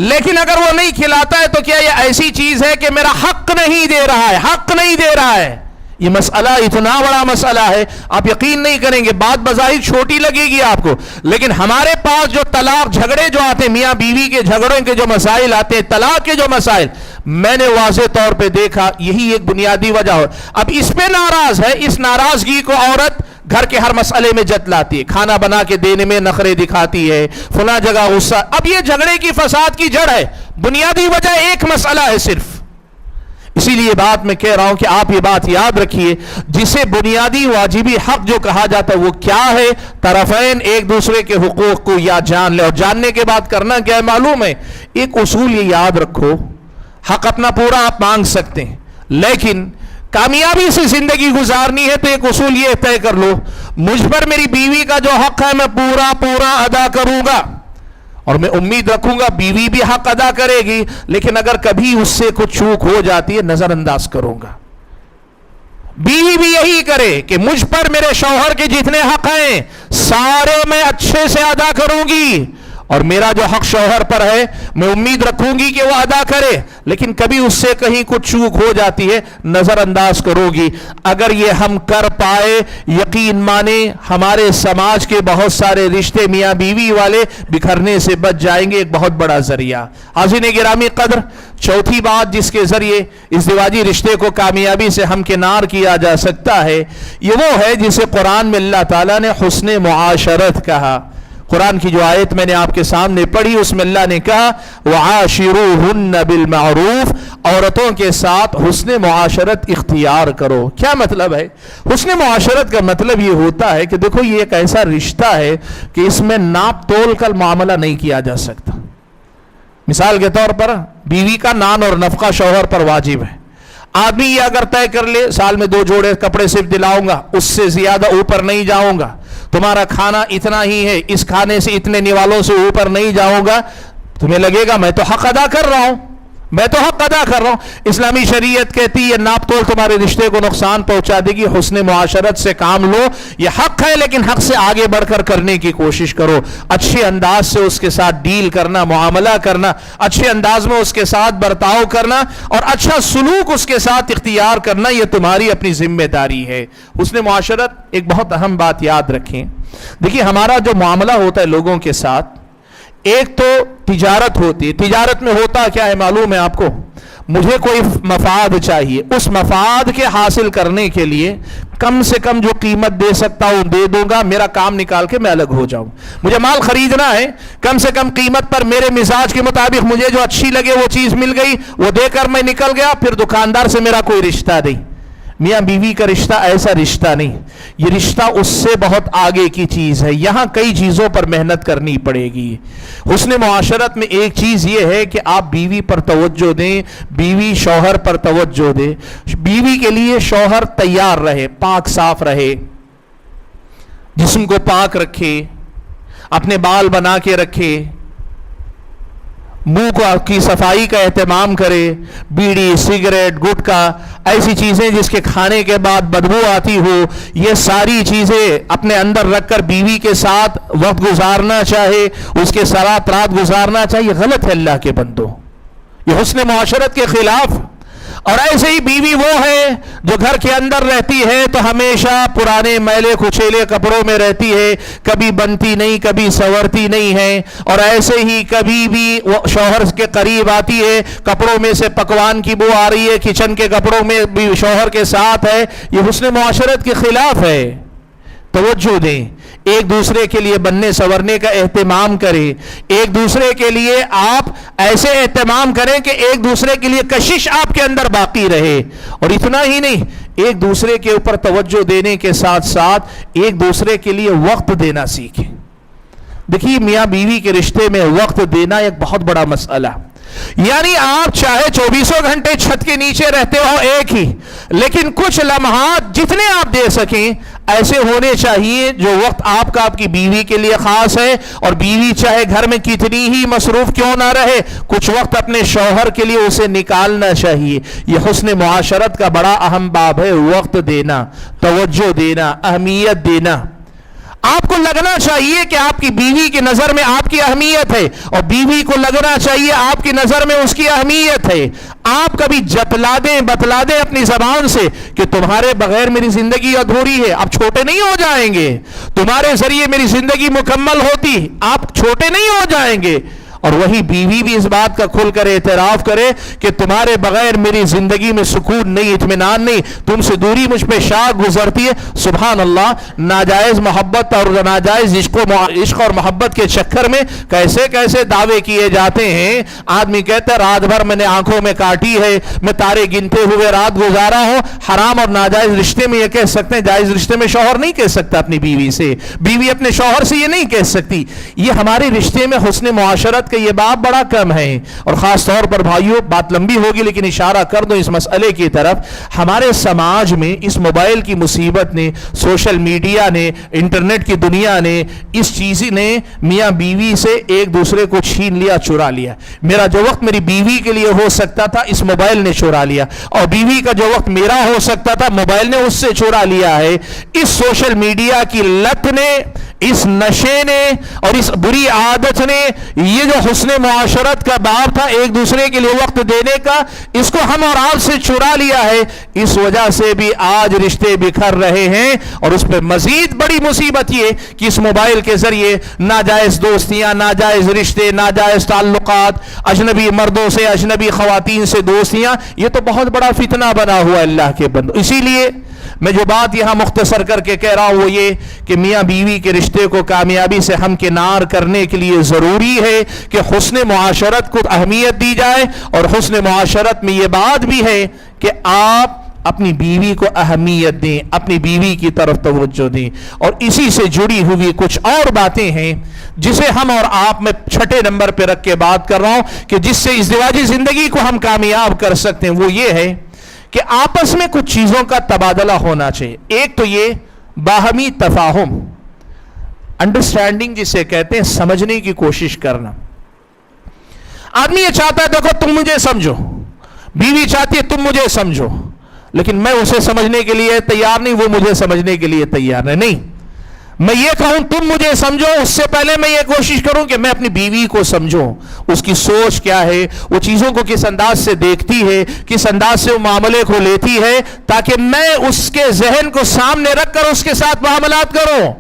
لیکن اگر وہ نہیں کھلاتا ہے تو کیا یہ ایسی چیز ہے کہ میرا حق نہیں دے رہا ہے, حق نہیں دے رہا ہے؟ یہ مسئلہ اتنا بڑا مسئلہ ہے, آپ یقین نہیں کریں گے. بات بظاہر چھوٹی لگے گی آپ کو, لیکن ہمارے پاس جو طلاق جھگڑے جو آتے ہیں, میاں بیوی کے جھگڑوں کے جو مسائل آتے ہیں, طلاق کے جو مسائل, میں نے واضح طور پہ دیکھا یہی ایک بنیادی وجہ ہو. اب اس پہ ناراض ہے, اس ناراضگی کو عورت گھر کے ہر مسئلے میں جتلاتی ہے, کھانا بنا کے دینے میں نخرے دکھاتی ہے, فلاں جگہ غصہ. اب یہ جھگڑے کی فساد کی جڑ ہے, بنیادی وجہ ایک مسئلہ ہے صرف. اسی لیے بات میں کہہ رہا ہوں کہ آپ یہ بات یاد رکھیے, جسے بنیادی واجبی حق جو کہا جاتا ہے وہ کیا ہے؟ طرفین ایک دوسرے کے حقوق کو یا جان لے, اور جاننے کے بعد کرنا کیا ہے معلوم ہے؟ ایک اصول یہ یاد رکھو, حق اپنا پورا آپ مانگ سکتے ہیں, لیکن کامیابی سے زندگی گزارنی ہے تو ایک اصول یہ طے کر لو, مجھ پر میری بیوی کا جو حق ہے میں پورا پورا ادا کروں گا, اور میں امید رکھوں گا بیوی بھی حق ادا کرے گی, لیکن اگر کبھی اس سے کچھ چوک ہو جاتی ہے نظر انداز کروں گا. بیوی بھی یہی کرے کہ مجھ پر میرے شوہر کے جتنے حق ہیں سارے میں اچھے سے ادا کروں گی, اور میرا جو حق شوہر پر ہے میں امید رکھوں گی کہ وہ ادا کرے, لیکن کبھی اس سے کہیں کچھ چوک ہو جاتی ہے نظر انداز کرو گی. اگر یہ ہم کر پائے, یقین مانے ہمارے سماج کے بہت سارے رشتے میاں بیوی والے بکھرنے سے بچ جائیں گے, ایک بہت بڑا ذریعہ. حاضرین گرامی قدر, چوتھی بات جس کے ذریعے ازدواجی رشتے کو کامیابی سے ہمکنار کیا جا سکتا ہے, یہ وہ ہے جسے قرآن میں اللہ تعالیٰ نے حسن معاشرت کہا. قرآن کی جو آیت میں نے آپ کے سامنے پڑھی اس میں اللہ نے کہا وَعَاشِرُوهُنَّ بِالْمَعْرُوفِ, عورتوں کے ساتھ حسن معاشرت اختیار کرو. کیا مطلب ہے حسن معاشرت کا؟ مطلب یہ ہوتا ہے کہ دیکھو یہ ایک ایسا رشتہ ہے کہ اس میں ناپ تول کا معاملہ نہیں کیا جا سکتا. مثال کے طور پر بیوی کا نان اور نفقہ شوہر پر واجب ہے. آدمی یہ اگر طے کر لے سال میں 2 جوڑے کپڑے صرف دلاؤں گا, اس سے زیادہ اوپر نہیں جاؤں گا, تمہارا کھانا اتنا ہی ہے, اس کھانے سے اتنے نوالوں سے اوپر نہیں جاؤں گا, تمہیں لگے گا میں تو حق ادا کر رہا ہوں, میں تو حق ادا کر رہا ہوں. اسلامی شریعت کہتی ہے ناپ تول تمہارے رشتے کو نقصان پہنچا دے گی, حسن معاشرت سے کام لو. یہ حق ہے لیکن حق سے آگے بڑھ کر کرنے کی کوشش کرو, اچھے انداز سے اس کے ساتھ ڈیل کرنا, معاملہ کرنا, اچھے انداز میں اس کے ساتھ برتاؤ کرنا, اور اچھا سلوک اس کے ساتھ اختیار کرنا, یہ تمہاری اپنی ذمہ داری ہے. حسن معاشرت ایک بہت اہم بات یاد رکھیں. دیکھیے ہمارا جو معاملہ ہوتا ہے لوگوں کے ساتھ, ایک تو تجارت ہوتی ہے. تجارت میں ہوتا کیا ہے معلوم ہے آپ کو؟ مجھے کوئی مفاد چاہیے, اس مفاد کے حاصل کرنے کے لیے کم سے کم جو قیمت دے سکتا ہوں دے دوں گا, میرا کام نکال کے میں الگ ہو جاؤں. مجھے مال خریدنا ہے, کم سے کم قیمت پر میرے مزاج کے مطابق مجھے جو اچھی لگے وہ چیز مل گئی, وہ دے کر میں نکل گیا, پھر دکاندار سے میرا کوئی رشتہ نہیں. میاں بیوی کا رشتہ ایسا رشتہ نہیں, یہ رشتہ اس سے بہت آگے کی چیز ہے. یہاں کئی چیزوں پر محنت کرنی پڑے گی. حسن معاشرت میں ایک چیز یہ ہے کہ آپ بیوی پر توجہ دیں, بیوی شوہر پر توجہ دے. بیوی کے لیے شوہر تیار رہے, پاک صاف رہے, جسم کو پاک رکھے, اپنے بال بنا کے رکھے, منہ کی صفائی کا اہتمام کرے. بیڑی, سگریٹ, گٹکا, ایسی چیزیں جس کے کھانے کے بعد بدبو آتی ہو, یہ ساری چیزیں اپنے اندر رکھ کر بیوی کے ساتھ وقت گزارنا چاہے, اس کے ساتھ رات گزارنا چاہیے, غلط ہے اللہ کے بندو, یہ حسن معاشرت کے خلاف. اور ایسے ہی بیوی وہ ہے جو گھر کے اندر رہتی ہے تو ہمیشہ پرانے میلے کچیلے کپڑوں میں رہتی ہے, کبھی بنتی نہیں, کبھی سنورتی نہیں ہے, اور ایسے ہی کبھی بھی شوہر کے قریب آتی ہے, کپڑوں میں سے پکوان کی بو آ رہی ہے, کچن کے کپڑوں میں بھی شوہر کے ساتھ ہے. یہ حسن معاشرت کے خلاف ہے. توجہ دیں, ایک دوسرے کے لیے بننے سورنے کا اہتمام کریں, ایک دوسرے کے لیے آپ ایسے اہتمام کریں کہ ایک دوسرے کے لیے کشش آپ کے اندر باقی رہے. اور اتنا ہی نہیں, ایک دوسرے کے اوپر توجہ دینے کے ساتھ ساتھ ایک دوسرے کے لیے وقت دینا سیکھیں. دیکھیے میاں بیوی کے رشتے میں وقت دینا ایک بہت بڑا مسئلہ. یعنی آپ چاہے 24 گھنٹے چھت کے نیچے رہتے ہو ایک ہی, لیکن کچھ لمحات جتنے آپ دے سکیں ایسے ہونے چاہیے جو وقت آپ کا آپ کی بیوی کے لیے خاص ہے، اور بیوی چاہے گھر میں کتنی ہی مصروف کیوں نہ رہے، کچھ وقت اپنے شوہر کے لیے اسے نکالنا چاہیے۔ یہ حسن معاشرت کا بڑا اہم باب ہے، وقت دینا، توجہ دینا، اہمیت دینا۔ آپ کو لگنا چاہیے کہ آپ کی بیوی کی نظر میں آپ کی اہمیت ہے، اور بیوی کو لگنا چاہیے آپ کی نظر میں اس کی اہمیت ہے۔ آپ کبھی بتلا دیں اپنی زبان سے کہ تمہارے بغیر میری زندگی ادھوری ہے، آپ چھوٹے نہیں ہو جائیں گے۔ تمہارے ذریعے میری زندگی مکمل ہوتی، آپ چھوٹے نہیں ہو جائیں گے۔ اور وہی بیوی بھی اس بات کا کھل کر اعتراف کرے کہ تمہارے بغیر میری زندگی میں سکون نہیں، اطمینان نہیں، تم سے دوری مجھ پہ شاق گزرتی ہے۔ سبحان اللہ، ناجائز محبت اور ناجائز عشق اور محبت کے چکر میں کیسے کیسے دعوے کیے جاتے ہیں۔ آدمی کہتا ہے رات بھر میں نے آنکھوں میں کاٹی ہے، میں تارے گنتے ہوئے رات گزارا ہوں۔ حرام اور ناجائز رشتے میں یہ کہہ سکتے ہیں، جائز رشتے میں شوہر نہیں کہہ سکتا اپنی بیوی سے، بیوی اپنے شوہر سے یہ نہیں کہہ سکتی۔ یہ ہمارے رشتے میں حسن معاشرت یہ باب بڑا کم ہے۔ اور خاص طور پر بھائیوں، بات لمبی ہوگی لیکن اشارہ کر دو اس مسئلے کی طرف، ہمارے سماج میں اس موبائل کی مصیبت نے، سوشل میڈیا نے، انٹرنیٹ کی دنیا نے، اس چیز نے میاں بیوی سے ایک دوسرے کو چھین لیا، چرا لیا۔ میرا جو وقت میری بیوی کے لیے ہو سکتا تھا اس موبائل نے چرا لیا، اور بیوی کا جو وقت میرا ہو سکتا تھا موبائل نے اس سے چرا لیا ہے۔ اس سوشل میڈیا کی لت نے، اس نشے نے اور اس بری عادت نے یہ جو حسن معاشرت کا باب تھا، ایک دوسرے کے لیے وقت دینے کا، اس کو ہم اور آپ سے چرا لیا ہے۔ اس وجہ سے بھی آج رشتے بکھر رہے ہیں، اور اس پہ مزید بڑی مصیبت یہ کہ اس موبائل کے ذریعے ناجائز دوستیاں، ناجائز رشتے، ناجائز تعلقات، اجنبی مردوں سے، اجنبی خواتین سے دوستیاں، یہ تو بہت بڑا فتنہ بنا ہوا ہے اللہ کے بندو۔ اسی لیے میں جو بات یہاں مختصر کر کے کہہ رہا ہوں وہ یہ کہ میاں بیوی کے رشتے کو کامیابی سے ہمکنار کرنے کے لیے ضروری ہے کہ حسن معاشرت کو اہمیت دی جائے، اور حسن معاشرت میں یہ بات بھی ہے کہ آپ اپنی بیوی کو اہمیت دیں، اپنی بیوی کی طرف توجہ دیں۔ اور اسی سے جڑی ہوئی کچھ اور باتیں ہیں جسے ہم اور آپ میں چھٹے نمبر پہ رکھ کے بات کر رہا ہوں کہ جس سے ازدواجی زندگی کو ہم کامیاب کر سکتے ہیں، وہ یہ ہے کہ آپس میں کچھ چیزوں کا تبادلہ ہونا چاہیے۔ ایک تو یہ باہمی تفاہم، انڈرسٹینڈنگ جسے کہتے ہیں، سمجھنے کی کوشش کرنا۔ آدمی یہ چاہتا ہے دیکھو تم مجھے سمجھو، بیوی چاہتی ہے تم مجھے سمجھو، لیکن میں اسے سمجھنے کے لیے تیار نہیں، وہ مجھے سمجھنے کے لیے تیار نہیں۔ میں یہ کہوں تم مجھے سمجھو، اس سے پہلے میں یہ کوشش کروں کہ میں اپنی بیوی کو سمجھوں، اس کی سوچ کیا ہے، وہ چیزوں کو کس انداز سے دیکھتی ہے، کس انداز سے وہ معاملے کو لیتی ہے، تاکہ میں اس کے ذہن کو سامنے رکھ کر اس کے ساتھ معاملات کروں۔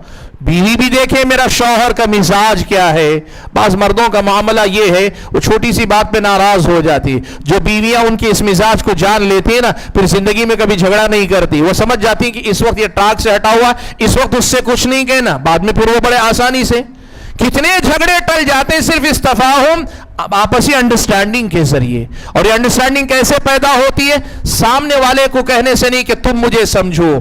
بیوی بھی دیکھے میرا شوہر کا مزاج کیا ہے۔ بعض مردوں کا معاملہ یہ ہے وہ چھوٹی سی بات پہ ناراض ہو جاتی، جو بیویاں ان کے اس مزاج کو جان لیتی ہیں نا، پھر زندگی میں کبھی جھگڑا نہیں کرتی۔ وہ سمجھ جاتی ہیں کہ اس وقت یہ ٹاک سے ہٹا ہوا، اس وقت اس سے کچھ نہیں کہنا، بعد میں پھر وہ بڑے آسانی سے کتنے جھگڑے ٹل جاتے ہیں صرف اس تفاہم، آپسی انڈرسٹینڈنگ کے ذریعے۔ اور یہ انڈرسٹینڈنگ کیسے پیدا ہوتی ہے؟ سامنے والے کو کہنے سے نہیں کہ تم مجھے سمجھو،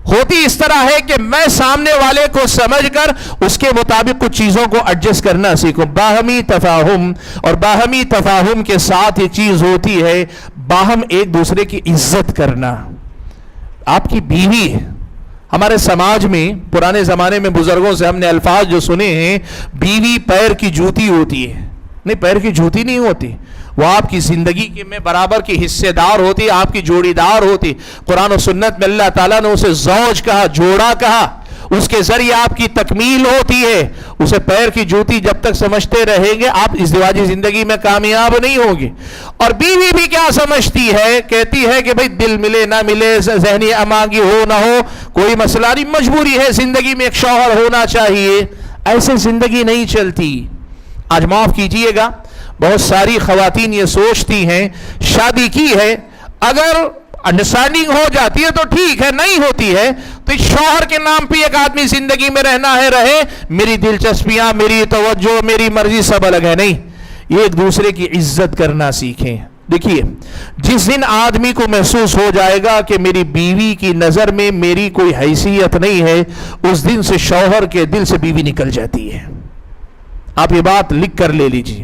ہوتی اس طرح ہے کہ میں سامنے والے کو سمجھ کر اس کے مطابق کچھ چیزوں کو ایڈجسٹ کرنا سیکھوں۔ باہمی تفاہم، اور باہمی تفاہم کے ساتھ ایک چیز ہوتی ہے باہم ایک دوسرے کی عزت کرنا۔ آپ کی بیوی، ہمارے سماج میں پرانے زمانے میں بزرگوں سے ہم نے الفاظ جو سنے ہیں، بیوی پیر کی جوتی ہوتی ہے۔ نہیں، پیر کی جوتی نہیں ہوتی، وہ آپ کی زندگی کے میں برابر کی حصے دار ہوتی، آپ کی جوڑی دار ہوتی۔ قرآن و سنت میں اللہ تعالیٰ نے اسے زوج کہا، جوڑا کہا، اس کے ذریعے آپ کی تکمیل ہوتی ہے۔ اسے پیر کی جوتی جب تک سمجھتے رہیں گے آپ ازدواجی زندگی میں کامیاب نہیں ہوں گے۔ اور بیوی بھی کیا سمجھتی ہے؟ کہتی ہے کہ بھئی دل ملے نہ ملے، ذہنی امانگی ہو نہ ہو، کوئی مسئلہ نہیں، مجبوری ہے، زندگی میں ایک شوہر ہونا چاہیے۔ ایسے زندگی نہیں چلتی۔ آج معاف کیجئے گا، بہت ساری خواتین یہ سوچتی ہیں شادی کی ہے، اگر انڈرسٹینڈنگ ہو جاتی ہے تو ٹھیک ہے، نہیں ہوتی ہے تو شوہر کے نام پہ ایک آدمی زندگی میں رہنا ہے رہے، میری دلچسپیاں، میری توجہ، میری مرضی سب الگ ہے۔ نہیں، یہ ایک دوسرے کی عزت کرنا سیکھیں۔ دیکھیے، جس دن آدمی کو محسوس ہو جائے گا کہ میری بیوی کی نظر میں میری کوئی حیثیت نہیں ہے، اس دن سے شوہر کے دل سے بیوی نکل جاتی ہے۔ آپ یہ بات لکھ کر لے لیجئے۔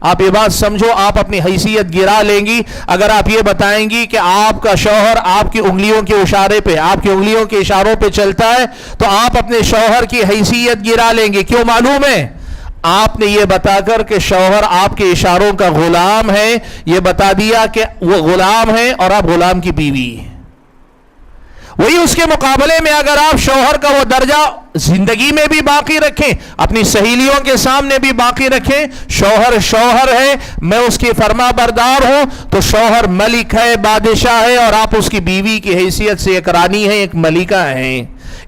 آپ یہ بات سمجھو، آپ اپنی حیثیت گرا لیں گی اگر آپ یہ بتائیں گی کہ آپ کا شوہر آپ کی انگلیوں کے اشارے پہ، آپ کی انگلیوں کے اشاروں پہ چلتا ہے، تو آپ اپنے شوہر کی حیثیت گرا لیں گے. کیوں؟ معلوم ہے آپ نے یہ بتا کر کہ شوہر آپ کے اشاروں کا غلام ہے، یہ بتا دیا کہ وہ غلام ہے اور آپ غلام کی بیوی. وہی اس کے مقابلے میں اگر آپ شوہر کا وہ درجہ زندگی میں بھی باقی رکھیں، اپنی سہیلیوں کے سامنے بھی باقی رکھیں، شوہر شوہر ہے، میں اس کی فرما بردار ہوں، تو شوہر ملک ہے، بادشاہ ہے، اور آپ اس کی بیوی کی حیثیت سے ایک رانی ہے، ایک ملکہ ہیں.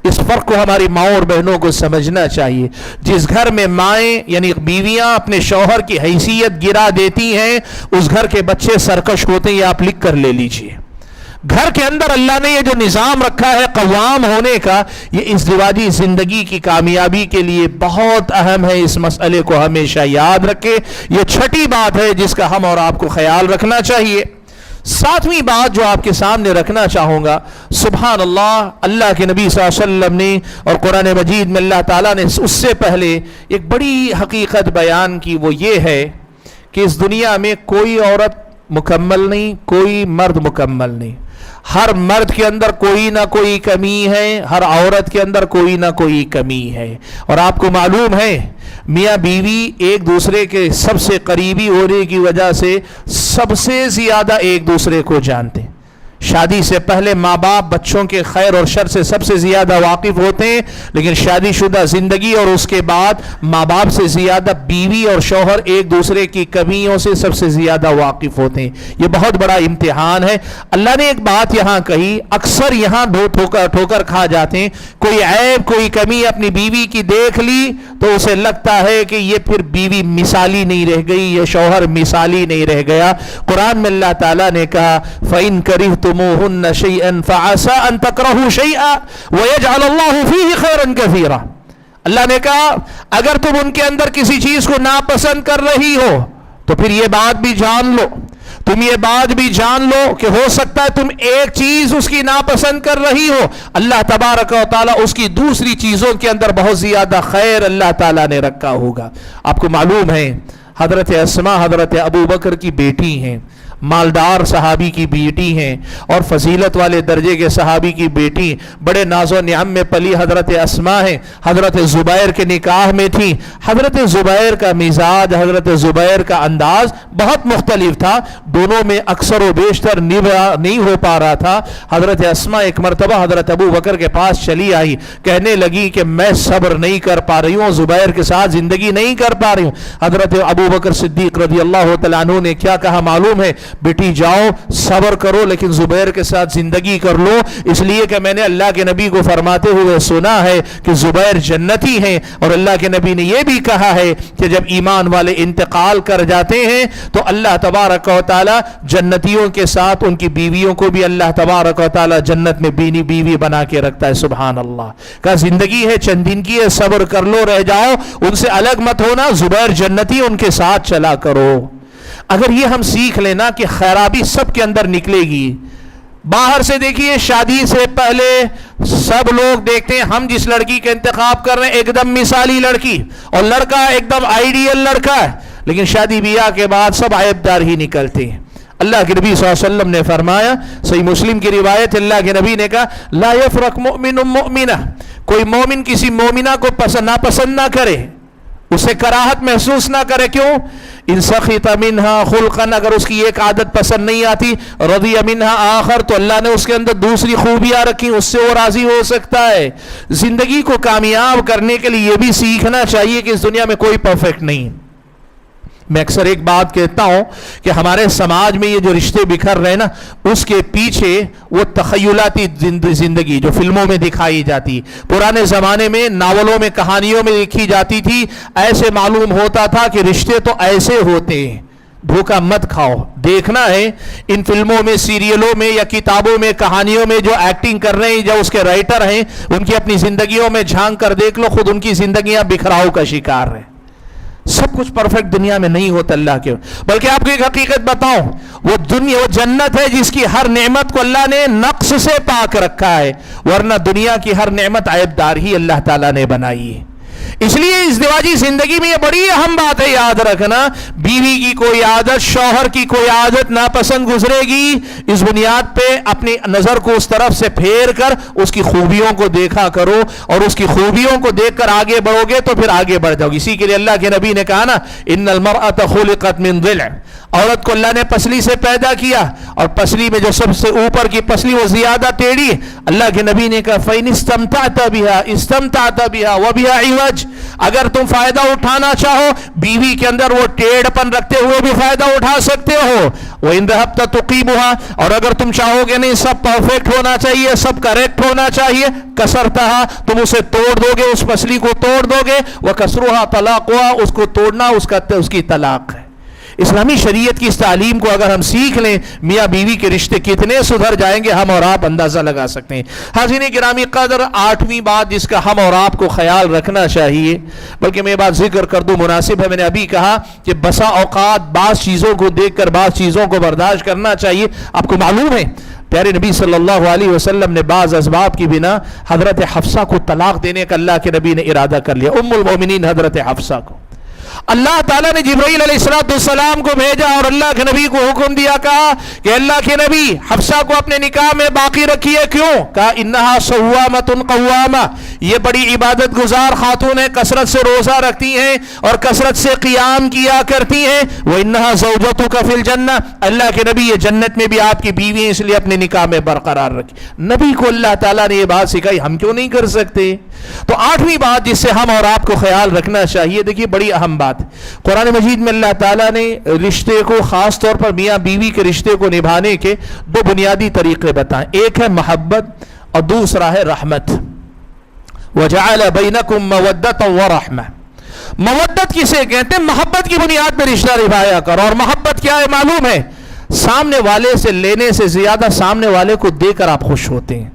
اس فرق کو ہماری ماؤں اور بہنوں کو سمجھنا چاہیے. جس گھر میں مائیں یعنی بیویاں اپنے شوہر کی حیثیت گرا دیتی ہیں، اس گھر کے بچے سرکش ہوتے ہیں. یہ آپ لکھ کر لے لیجئے. گھر کے اندر اللہ نے یہ جو نظام رکھا ہے قوام ہونے کا، یہ ازدواجی زندگی کی کامیابی کے لیے بہت اہم ہے. اس مسئلے کو ہمیشہ یاد رکھیں. یہ چھٹی بات ہے جس کا ہم اور آپ کو خیال رکھنا چاہیے. ساتویں بات جو آپ کے سامنے رکھنا چاہوں گا، سبحان اللہ، اللہ کے نبی صلی اللہ علیہ وسلم نے اور قرآن مجید میں اللہ تعالیٰ نے اس سے پہلے ایک بڑی حقیقت بیان کی. وہ یہ ہے کہ اس دنیا میں کوئی عورت مکمل نہیں، کوئی مرد مکمل نہیں. ہر مرد کے اندر کوئی نہ کوئی کمی ہے، ہر عورت کے اندر کوئی نہ کوئی کمی ہے. اور آپ کو معلوم ہے میاں بیوی ایک دوسرے کے سب سے قریبی ہونے کی وجہ سے سب سے زیادہ ایک دوسرے کو جانتے ہیں. شادی سے پہلے ماں باپ بچوں کے خیر اور شر سے سب سے زیادہ واقف ہوتے ہیں، لیکن شادی شدہ زندگی اور اس کے بعد ماں باپ سے زیادہ بیوی اور شوہر ایک دوسرے کی کمیوں سے سب سے زیادہ واقف ہوتے ہیں. یہ بہت بڑا امتحان ہے. اللہ نے ایک بات یہاں کہی، اکثر یہاں ٹھوکر کھا جاتے ہیں. کوئی عیب کوئی کمی اپنی بیوی کی دیکھ لی تو اسے لگتا ہے کہ یہ پھر بیوی مثالی نہیں رہ گئی، یہ شوہر مثالی نہیں رہ گیا. قرآن میں اللہ تعالیٰ نے کہا فَإِن كَرِهْتُمُوهُنَّ شَيْئًا فَعَسَىٰ أَن تَكْرَهُوا شَيْئًا وَيَجْعَلَ اللَّهُ فِيهِ خَيْرًا كَثِيرًا. اللہ نے کہا اگر تم ان کے اندر کسی چیز کو ناپسند کر رہی ہو تو پھر یہ بات بھی جان لو، تم یہ بات بھی جان لو کہ ہو سکتا ہے تم ایک چیز اس کی ناپسند کر رہی ہو، اللہ تبارک و تعالیٰ اس کی دوسری چیزوں کے اندر بہت زیادہ خیر اللہ تعالیٰ نے رکھا ہوگا. آپ کو معلوم ہے حضرت اسماء حضرت ابو بکر کی بیٹی ہیں، مالدار صحابی کی بیٹی ہیں اور فضیلت والے درجے کے صحابی کی بیٹی، بڑے ناز و نعم میں پلی حضرت اسماء ہیں. حضرت زبیر کے نکاح میں تھی. حضرت زبیر کا مزاج، حضرت زبیر کا انداز بہت مختلف تھا، دونوں میں اکثر و بیشتر نہیں ہو پا رہا تھا. حضرت اسماء ایک مرتبہ حضرت ابو بکر کے پاس چلی آئی، کہنے لگی کہ میں صبر نہیں کر پا رہی ہوں، زبیر کے ساتھ زندگی نہیں کر پا رہی ہوں. حضرت ابو بکر صدیق رضی اللہ تعالیٰ عنہ نے کیا کہا معلوم ہے؟ بیٹی جاؤ صبر کرو لیکن زبیر کے ساتھ زندگی کر لو، اس لیے کہ میں نے اللہ کے نبی کو فرماتے ہوئے سنا ہے کہ زبیر جنتی ہیں، اور اللہ کے نبی نے یہ بھی کہا ہے کہ جب ایمان والے انتقال کر جاتے ہیں تو اللہ تبارک و تعالی جنتیوں کے ساتھ ان کی بیویوں کو بھی اللہ تبارک و تعالی جنت میں بیوی بنا کے رکھتا ہے. سبحان اللہ. کہا زندگی ہے چند دن کی ہے، صبر کر لو، رہ جاؤ، ان سے الگ مت ہونا، زبیر جنتی ان کے ساتھ چلا کرو. اگر یہ ہم سیکھ لینا کہ خرابی سب کے اندر نکلے گی. باہر سے دیکھیے شادی سے پہلے سب لوگ دیکھتے ہیں ہم جس لڑکی کا انتخاب کر رہے ہیں ایک دم مثالی لڑکی اور لڑکا ایک دم آئیڈیل لڑکا ہے، لیکن شادی بیاہ کے بعد سب عیب دار ہی نکلتے ہیں. اللہ کے نبی صلی اللہ علیہ وسلم نے فرمایا، صحیح مسلم کی روایت، اللہ کے نبی نے کہا لا یفرق مؤمن مؤمنہ، کوئی مومن کسی مومنہ کو ناپسند نہ کرے، اسے کراہت محسوس نہ کرے. کیوں؟ ان سخط منہا خلقا، اگر اس کی ایک عادت پسند نہیں آتی، رضی منہا آخر، تو اللہ نے اس کے اندر دوسری خوبیاں رکھی، اس سے وہ راضی ہو سکتا ہے. زندگی کو کامیاب کرنے کے لیے یہ بھی سیکھنا چاہیے کہ اس دنیا میں کوئی پرفیکٹ نہیں. میں اکثر ایک بات کہتا ہوں کہ ہمارے سماج میں یہ جو رشتے بکھر رہے نا، اس کے پیچھے وہ تخیلاتی زندگی جو فلموں میں دکھائی جاتی، پرانے زمانے میں ناولوں میں کہانیوں میں لکھی جاتی تھی، ایسے معلوم ہوتا تھا کہ رشتے تو ایسے ہوتے ہیں. دھوکہ مت کھاؤ. دیکھنا ہے ان فلموں میں، سیریلوں میں یا کتابوں میں، کہانیوں میں جو ایکٹنگ کر رہے ہیں، جو اس کے رائٹر ہیں، ان کی اپنی زندگیوں میں جھانک کر دیکھ لو، خود ان کی زندگیاں بکھراؤ کا شکار ہیں. سب کچھ پرفیکٹ دنیا میں نہیں ہوتا اللہ کے. بلکہ آپ کو ایک حقیقت بتاؤں، وہ دنیا وہ جنت ہے جس کی ہر نعمت کو اللہ نے نقص سے پاک رکھا ہے، ورنہ دنیا کی ہر نعمت عیب دار ہی اللہ تعالیٰ نے بنائی ہے. اس لیے ازدواجی زندگی میں یہ بڑی اہم بات ہے یاد رکھنا، بیوی کی کوئی عادت، شوہر کی کوئی عادت ناپسند گزرے گی، اس بنیاد پہ اپنی نظر کو اس طرف سے پھیر کر اس کی خوبیوں کو دیکھا کرو، اور اس کی خوبیوں کو دیکھ کر آگے بڑھو گے تو پھر آگے بڑھ جاؤ گے۔ اسی کے لیے اللہ کے نبی نے کہا نا، ان المرأة خلقت من ضلع، عورت کو اللہ نے پسلی سے پیدا کیا، اور پسلی میں جو سب سے اوپر کی پسلی وہ زیادہ ٹیڑھی ہے۔ اللہ کے نبی نے کہا فَإِنِ اسْتَمْتَعْتَ بِهَا اسْتَمْتَعْتَ بِهَا وَبِهَا عِوَجْ، اگر تم فائدہ اٹھانا چاہو بیوی کے اندر وہ ٹیڑھ پن رکھتے ہوئے بھی فائدہ اٹھا سکتے ہو۔ وَإِنْ ذَهَبْتَ تُقِيمُهَا، اور اگر تم چاہو گے نہیں سب پرفیکٹ ہونا چاہیے، سب کریکٹ ہونا چاہیے، کسرتها، تم اسے توڑ دو گے، اس پسلی کو توڑ دو گے، وَكَسْرُهَا طَلَاقُهَا، اس کو توڑنا اس کی طلاق ہے۔ اسلامی شریعت کی اس تعلیم کو اگر ہم سیکھ لیں، میاں بیوی کے رشتے کتنے سدھر جائیں گے ہم اور آپ اندازہ لگا سکتے ہیں۔ حاضرین گرامی قدر، 8ویں بات جس کا ہم اور آپ کو خیال رکھنا چاہیے، بلکہ میں بات ذکر کر دوں مناسب ہے، میں نے ابھی کہا کہ بسا اوقات بعض چیزوں کو دیکھ کر بعض چیزوں کو برداشت کرنا چاہیے۔ آپ کو معلوم ہے پیارے نبی صلی اللہ علیہ وسلم نے بعض اسباب کی بنا حضرت حفصہ کو طلاق دینے کا اللہ کے نبی نے ارادہ کر لیا، ام المومنین حضرت حفصہ کو۔ اللہ تعالیٰ نے جبرائیل علیہ السلام کو بھیجا اور اللہ کے نبی کو حکم دیا، کہا کہ اللہ کے نبی حفصہ کو اپنے نکاح میں باقی رکھیے۔ کیوں؟ کہا انہا صوامۃ قوامہ، یہ بڑی عبادت گزار خاتون ہے، کثرت سے روزہ رکھتی ہیں اور کثرت سے قیام کیا کرتی ہیں۔ وانہا زوجتک فی الجنہ، اللہ کے نبی یہ جنت میں بھی آپ کی بیوی ہیں، اس لیے اپنے نکاح میں برقرار رکھی۔ نبی کو اللہ تعالیٰ نے یہ بات سکھائی، ہم کیوں نہیں کر سکتے؟ تو 8ویں بات جس سے ہم اور آپ کو خیال رکھنا چاہیے، دیکھیے بڑی اہم بات، قرآن مجید میں اللہ تعالیٰ نے رشتے کو، خاص طور پر میاں بیوی کے رشتے کو نبھانے کے 2 بنیادی طریقے بتائیں، ایک ہے محبت اور دوسرا ہے رحمت۔ وَجَعَلَ بَيْنَكُمْ مَوَدَّةً وَرَحْمَةً، مودت کسے کہتے ہیں؟ محبت کی بنیاد پر رشتہ نبھایا کرو۔ اور محبت کیا ہے معلوم ہے؟ سامنے والے سے لینے سے زیادہ سامنے والے کو دے کر آپ خوش ہوتے ہیں۔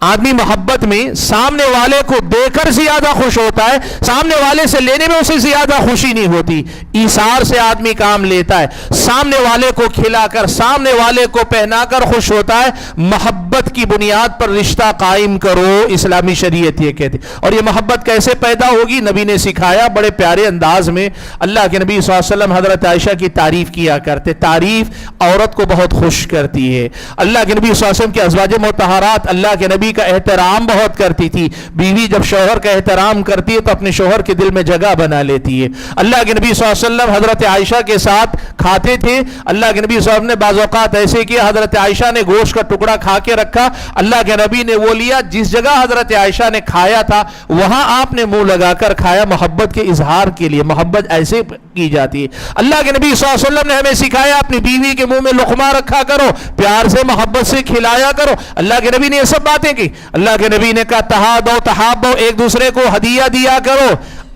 آدمی محبت میں سامنے والے کو دے کر زیادہ خوش ہوتا ہے، سامنے والے سے لینے میں اسے زیادہ خوشی نہیں ہوتی۔ ایثار سے آدمی کام لیتا ہے، سامنے والے کو کھلا کر، سامنے والے کو پہنا کر خوش ہوتا ہے۔ محبت کی بنیاد پر رشتہ قائم کرو، اسلامی شریعت یہ کہتی۔ اور یہ محبت کیسے پیدا ہوگی؟ نبی نے سکھایا بڑے پیارے انداز میں۔ اللہ کے نبی صلی اللہ علیہ وسلم حضرت عائشہ کی تعریف کیا کرتے، تعریف عورت کو بہت خوش کرتی ہے۔ اللہ کے نبی صلی اللہ علیہ وسلم کے ازواج مطہرات اللہ کے نبی کا احترام بہت کرتی تھی۔ بیوی جب شوہر کا احترام کرتی ہے تو اپنے شوہر کے دل میں جگہ بنا لیتی ہے۔ اللہ کے نبی صلی اللہ علیہ وسلم حضرت عائشہ کے ساتھ کھاتے تھے۔ اللہ کے نبی صلی اللہ علیہ وسلم نے بعض اوقات ایسے کیا، حضرت عائشہ نے گوشت کا ٹکڑا کھا کے رکھا، اللہ کے نبی نے وہ لیا، جس جگہ حضرت عائشہ نے کھایا تھا وہاں آپ نے منہ لگا کر کھایا، محبت کے اظہار کے لیے۔ محبت ایسے کی جاتی ہے۔ اللہ کے نبی صلی اللہ علیہ وسلم نے ہمیں سکھایا اپنی بیوی کے منہ میں لقمہ رکھا کرو، پیار سے محبت سے کھلایا کرو۔ اللہ کے نبی نے یہ سب باتیں کی۔ اللہ کے نبی نے کہا تہادو تحابو، ایک دوسرے کو ہدیہ دیا کرو۔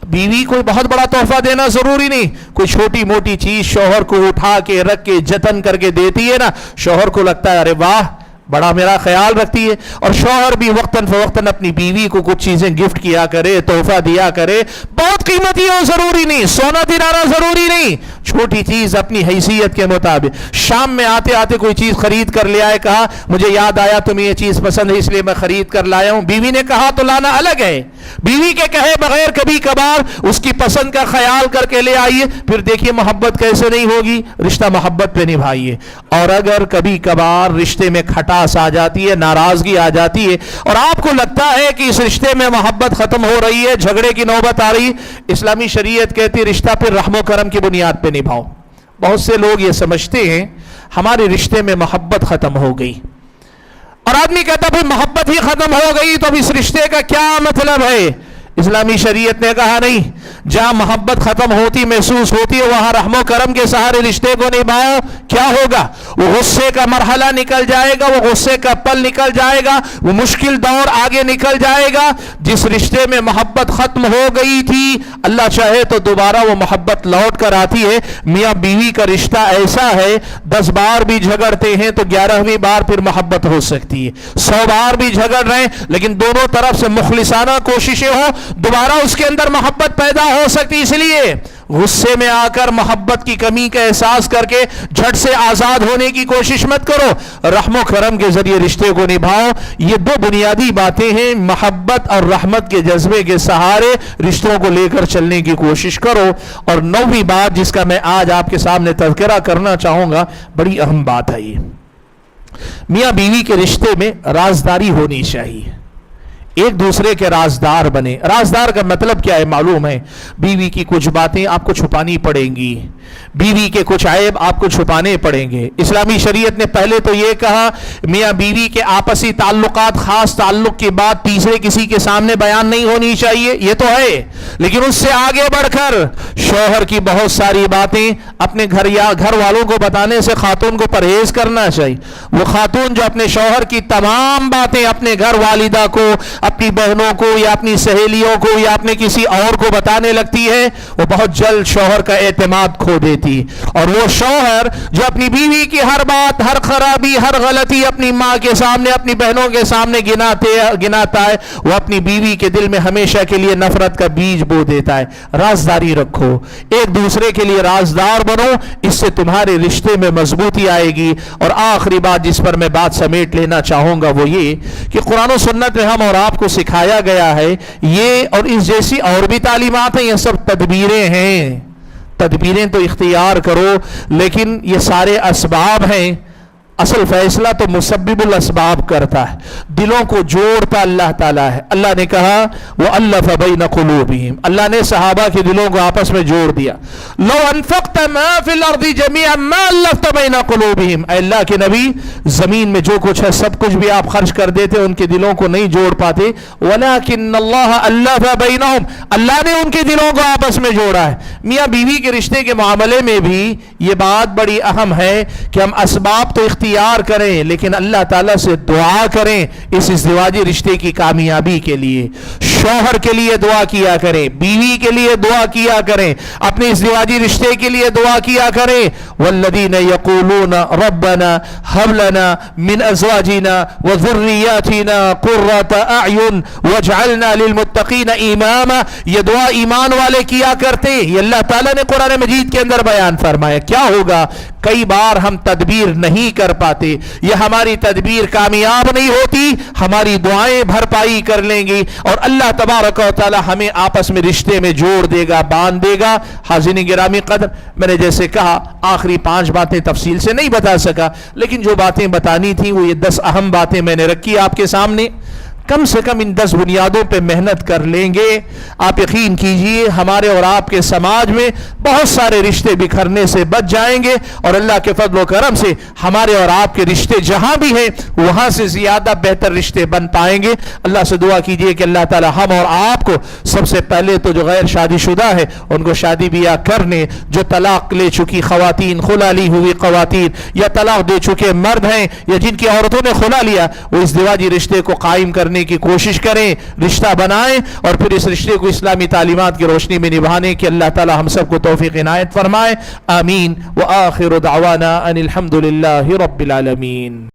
بیوی کوئی بہت بڑا تحفہ دینا ضروری نہیں، کوئی چھوٹی موٹی چیز شوہر کو اٹھا کے رکھ کے جتن کر کے دیتی ہے نا، شوہر کو لگتا ہے ارے واہ بڑا میرا خیال رکھتی ہے۔ اور شوہر بھی وقتاً فوقتاً اپنی بیوی کو کچھ چیزیں گفٹ کیا کرے، تحفہ دیا کرے، بہت قیمتی ہو ضروری نہیں، سونا دینارا ضروری نہیں، چھوٹی چیز اپنی حیثیت کے مطابق۔ شام میں آتے آتے کوئی چیز خرید کر لے آئے، کہا مجھے یاد آیا تمہیں یہ چیز پسند ہے اس لیے میں خرید کر لایا ہوں، بیوی نے کہا تو لانا الگ ہے، بیوی کے کہے بغیر کبھی کبھار اس کی پسند کا خیال کر کے لے آئیے، پھر دیکھیے محبت کیسے نہیں ہوگی، رشتہ محبت پہ نبھائیے۔ اور اگر کبھی کبھار رشتے میں کھٹاس آ جاتی ہے، ناراضگی آ جاتی ہے اور آپ کو لگتا ہے کہ اس رشتے میں محبت ختم ہو رہی ہے، جھگڑے کی نوبت آ رہی ہے، اسلامی شریعت کہتی ہے رشتہ پھر رحم و کرم کی بنیاد پہ نبھاؤ۔ بہت سے لوگ یہ سمجھتے ہیں ہمارے رشتے میں محبت ختم ہو گئی، اور آدمی کہتا ہے محبت ہی ختم ہو گئی تو اب اس رشتے کا کیا مطلب ہے؟ اسلامی شریعت نے کہا نہیں، جہاں محبت ختم ہوتی محسوس ہوتی ہے وہاں رحم و کرم کے سہارے رشتے کو نبھاؤ۔ کیا ہوگا؟ وہ غصے کا مرحلہ نکل جائے گا، وہ غصے کا پل نکل جائے گا، وہ مشکل دور آگے نکل جائے گا۔ جس رشتے میں محبت ختم ہو گئی تھی اللہ چاہے تو دوبارہ وہ محبت لوٹ کر آتی ہے۔ میاں بیوی کا رشتہ ایسا ہے 10 بار بھی جھگڑتے ہیں تو 11ویں بار پھر محبت ہو سکتی ہے، 100 بار بھی جھگڑ رہے ہیں لیکن دونوں طرف سے مخلصانہ کوششیں ہوں، دوبارہ اس کے اندر محبت پیدا ہو سکتی۔ اس لیے غصے میں آ کر محبت کی کمی کا احساس کر کے جھٹ سے آزاد ہونے کی کوشش مت کرو، رحم و کرم کے ذریعے رشتے کو نبھاؤ۔ یہ دو بنیادی باتیں ہیں، محبت اور رحمت کے جذبے کے سہارے رشتوں کو لے کر چلنے کی کوشش کرو۔ اور 9ویں بات جس کا میں آج آپ کے سامنے تذکرہ کرنا چاہوں گا، بڑی اہم بات ہے، یہ میاں بیوی کے رشتے میں رازداری ہونی چاہیے، ایک دوسرے کے رازدار بنے۔ رازدار کا مطلب کیا ہے معلوم ہے؟ بیوی کی کچھ باتیں آپ کو چھپانی پڑیں گی، بیوی کے کچھ عیب آپ کو چھپانے پڑیں گے۔ اسلامی شریعت نے پہلے تو یہ کہا میاں بیوی کے آپسی تعلقات، خاص تعلق کی بات تیسرے کسی کے سامنے بیان نہیں ہونی چاہیے، یہ تو ہے، لیکن اس سے آگے بڑھ کر شوہر کی بہت ساری باتیں اپنے گھر یا گھر والوں کو بتانے سے خاتون کو پرہیز کرنا چاہیے۔ وہ خاتون جو اپنے شوہر کی تمام باتیں اپنے گھر والدہ کو، اپنی بہنوں کو یا اپنی سہیلیوں کو یا اپنے کسی اور کو بتانے لگتی ہے، وہ بہت جلد شوہر کا اعتماد کھو دیتی۔ اور وہ شوہر جو اپنی بیوی کی ہر بات، ہر خرابی، ہر غلطی اپنی ماں کے سامنے، اپنی بہنوں کے سامنے گناتا ہے، وہ اپنی بیوی کے دل میں ہمیشہ کے لیے نفرت کا بیج بو دیتا ہے۔ رازداری رکھو، ایک دوسرے کے لیے رازدار بنو، اس سے تمہارے رشتے میں مضبوطی آئے گی۔ اور آخری بات جس پر میں بات سمیٹ لینا چاہوں گا وہ یہ کہ قرآن و سنت میں ہم اور آپ کو سکھایا گیا ہے، یہ اور اس جیسی اور بھی تعلیمات ہیں، یہ سب تدبیریں ہیں۔ تدبیریں تو اختیار کرو، لیکن یہ سارے اسباب ہیں، اصل فیصلہ تو مسبب الاسباب کرتا ہے، دلوں کو جوڑتا اللہ تعالیٰ ہے۔ اللہ نے کہا وَأَلَّفَ بَيْنَ قُلُوبِهِمْ، اللہ نے صحابہ کے دلوں کو آپس میں جوڑ دیا۔ لَوْ أَنفَقْتَ مَا فِي الْأَرْضِ جَمِيعًا مَا أَلَّفْتَ بَيْنَ قُلُوبِهِمْ، اے اللہ کے نبی، زمین میں جو کچھ ہے سب کچھ بھی آپ خرچ کر دیتے ان کے دلوں کو نہیں جوڑ پاتے، وَلَكِنَّ اللَّهَ أَلَّفَ بَيْنَهُمْ، اللہ نے ان کے دلوں کو آپس میں جوڑا ہے۔ میاں بیوی کے رشتے کے معاملے میں بھی یہ بات بڑی اہم ہے کہ ہم اسباب تو اختیار کریں، لیکن اللہ تعالیٰ سے دعا کریں اس ازدواجی رشتے کی کامیابی کے لیے۔ شوہر کے لیے دعا کیا کریں، بیوی کے لیے دعا کیا کریں، اپنے ازدواجی رشتے کے لیے دعا کیا کریں۔ والذین یقولون ربنا هب لنا من ازواجنا وذریاتنا قرۃ اعین واجعلنا للمتقین اماما، یہ دعا ایمان والے کیا کرتے، یہ اللہ تعالیٰ نے قرآن مجید کے اندر بیان فرمایا۔ کیا ہوگا؟ کئی بار ہم تدبیر نہیں کر پاتے، یہ ہماری تدبیر کامیاب نہیں ہوتی، ہماری دعائیں بھرپائی کر لیں گی اور اللہ تبارک و تعالی ہمیں آپس میں رشتے میں جوڑ دے گا، باندھ دے گا۔ حاضرین گرامی قدر، میں نے جیسے کہا آخری 5 باتیں تفصیل سے نہیں بتا سکا، لیکن جو باتیں بتانی تھیں وہ یہ 10 اہم باتیں میں نے رکھی آپ کے سامنے۔ کم سے کم ان 10 بنیادوں پہ محنت کر لیں گے، آپ یقین کیجئے ہمارے اور آپ کے سماج میں بہت سارے رشتے بکھرنے سے بچ جائیں گے، اور اللہ کے فضل و کرم سے ہمارے اور آپ کے رشتے جہاں بھی ہیں وہاں سے زیادہ بہتر رشتے بن پائیں گے۔ اللہ سے دعا کیجئے کہ اللہ تعالی ہم اور آپ کو سب سے پہلے تو جو غیر شادی شدہ ہے ان کو شادی بیاہ کرنے، جو طلاق لے چکی خواتین، خلا لی ہوئی خواتین یا طلاق دے چکے مرد ہیں یا جن کی عورتوں نے خلا لیا، وہ ازدواجی رشتے کو قائم کرنے کی کوشش کریں، رشتہ بنائیں اور پھر اس رشتے کو اسلامی تعلیمات کی روشنی میں نبھانے کی اللہ تعالی ہم سب کو توفیق عنایت فرمائے۔ آمین۔ وآخر دعوانا ان الحمد للہ رب العالمین۔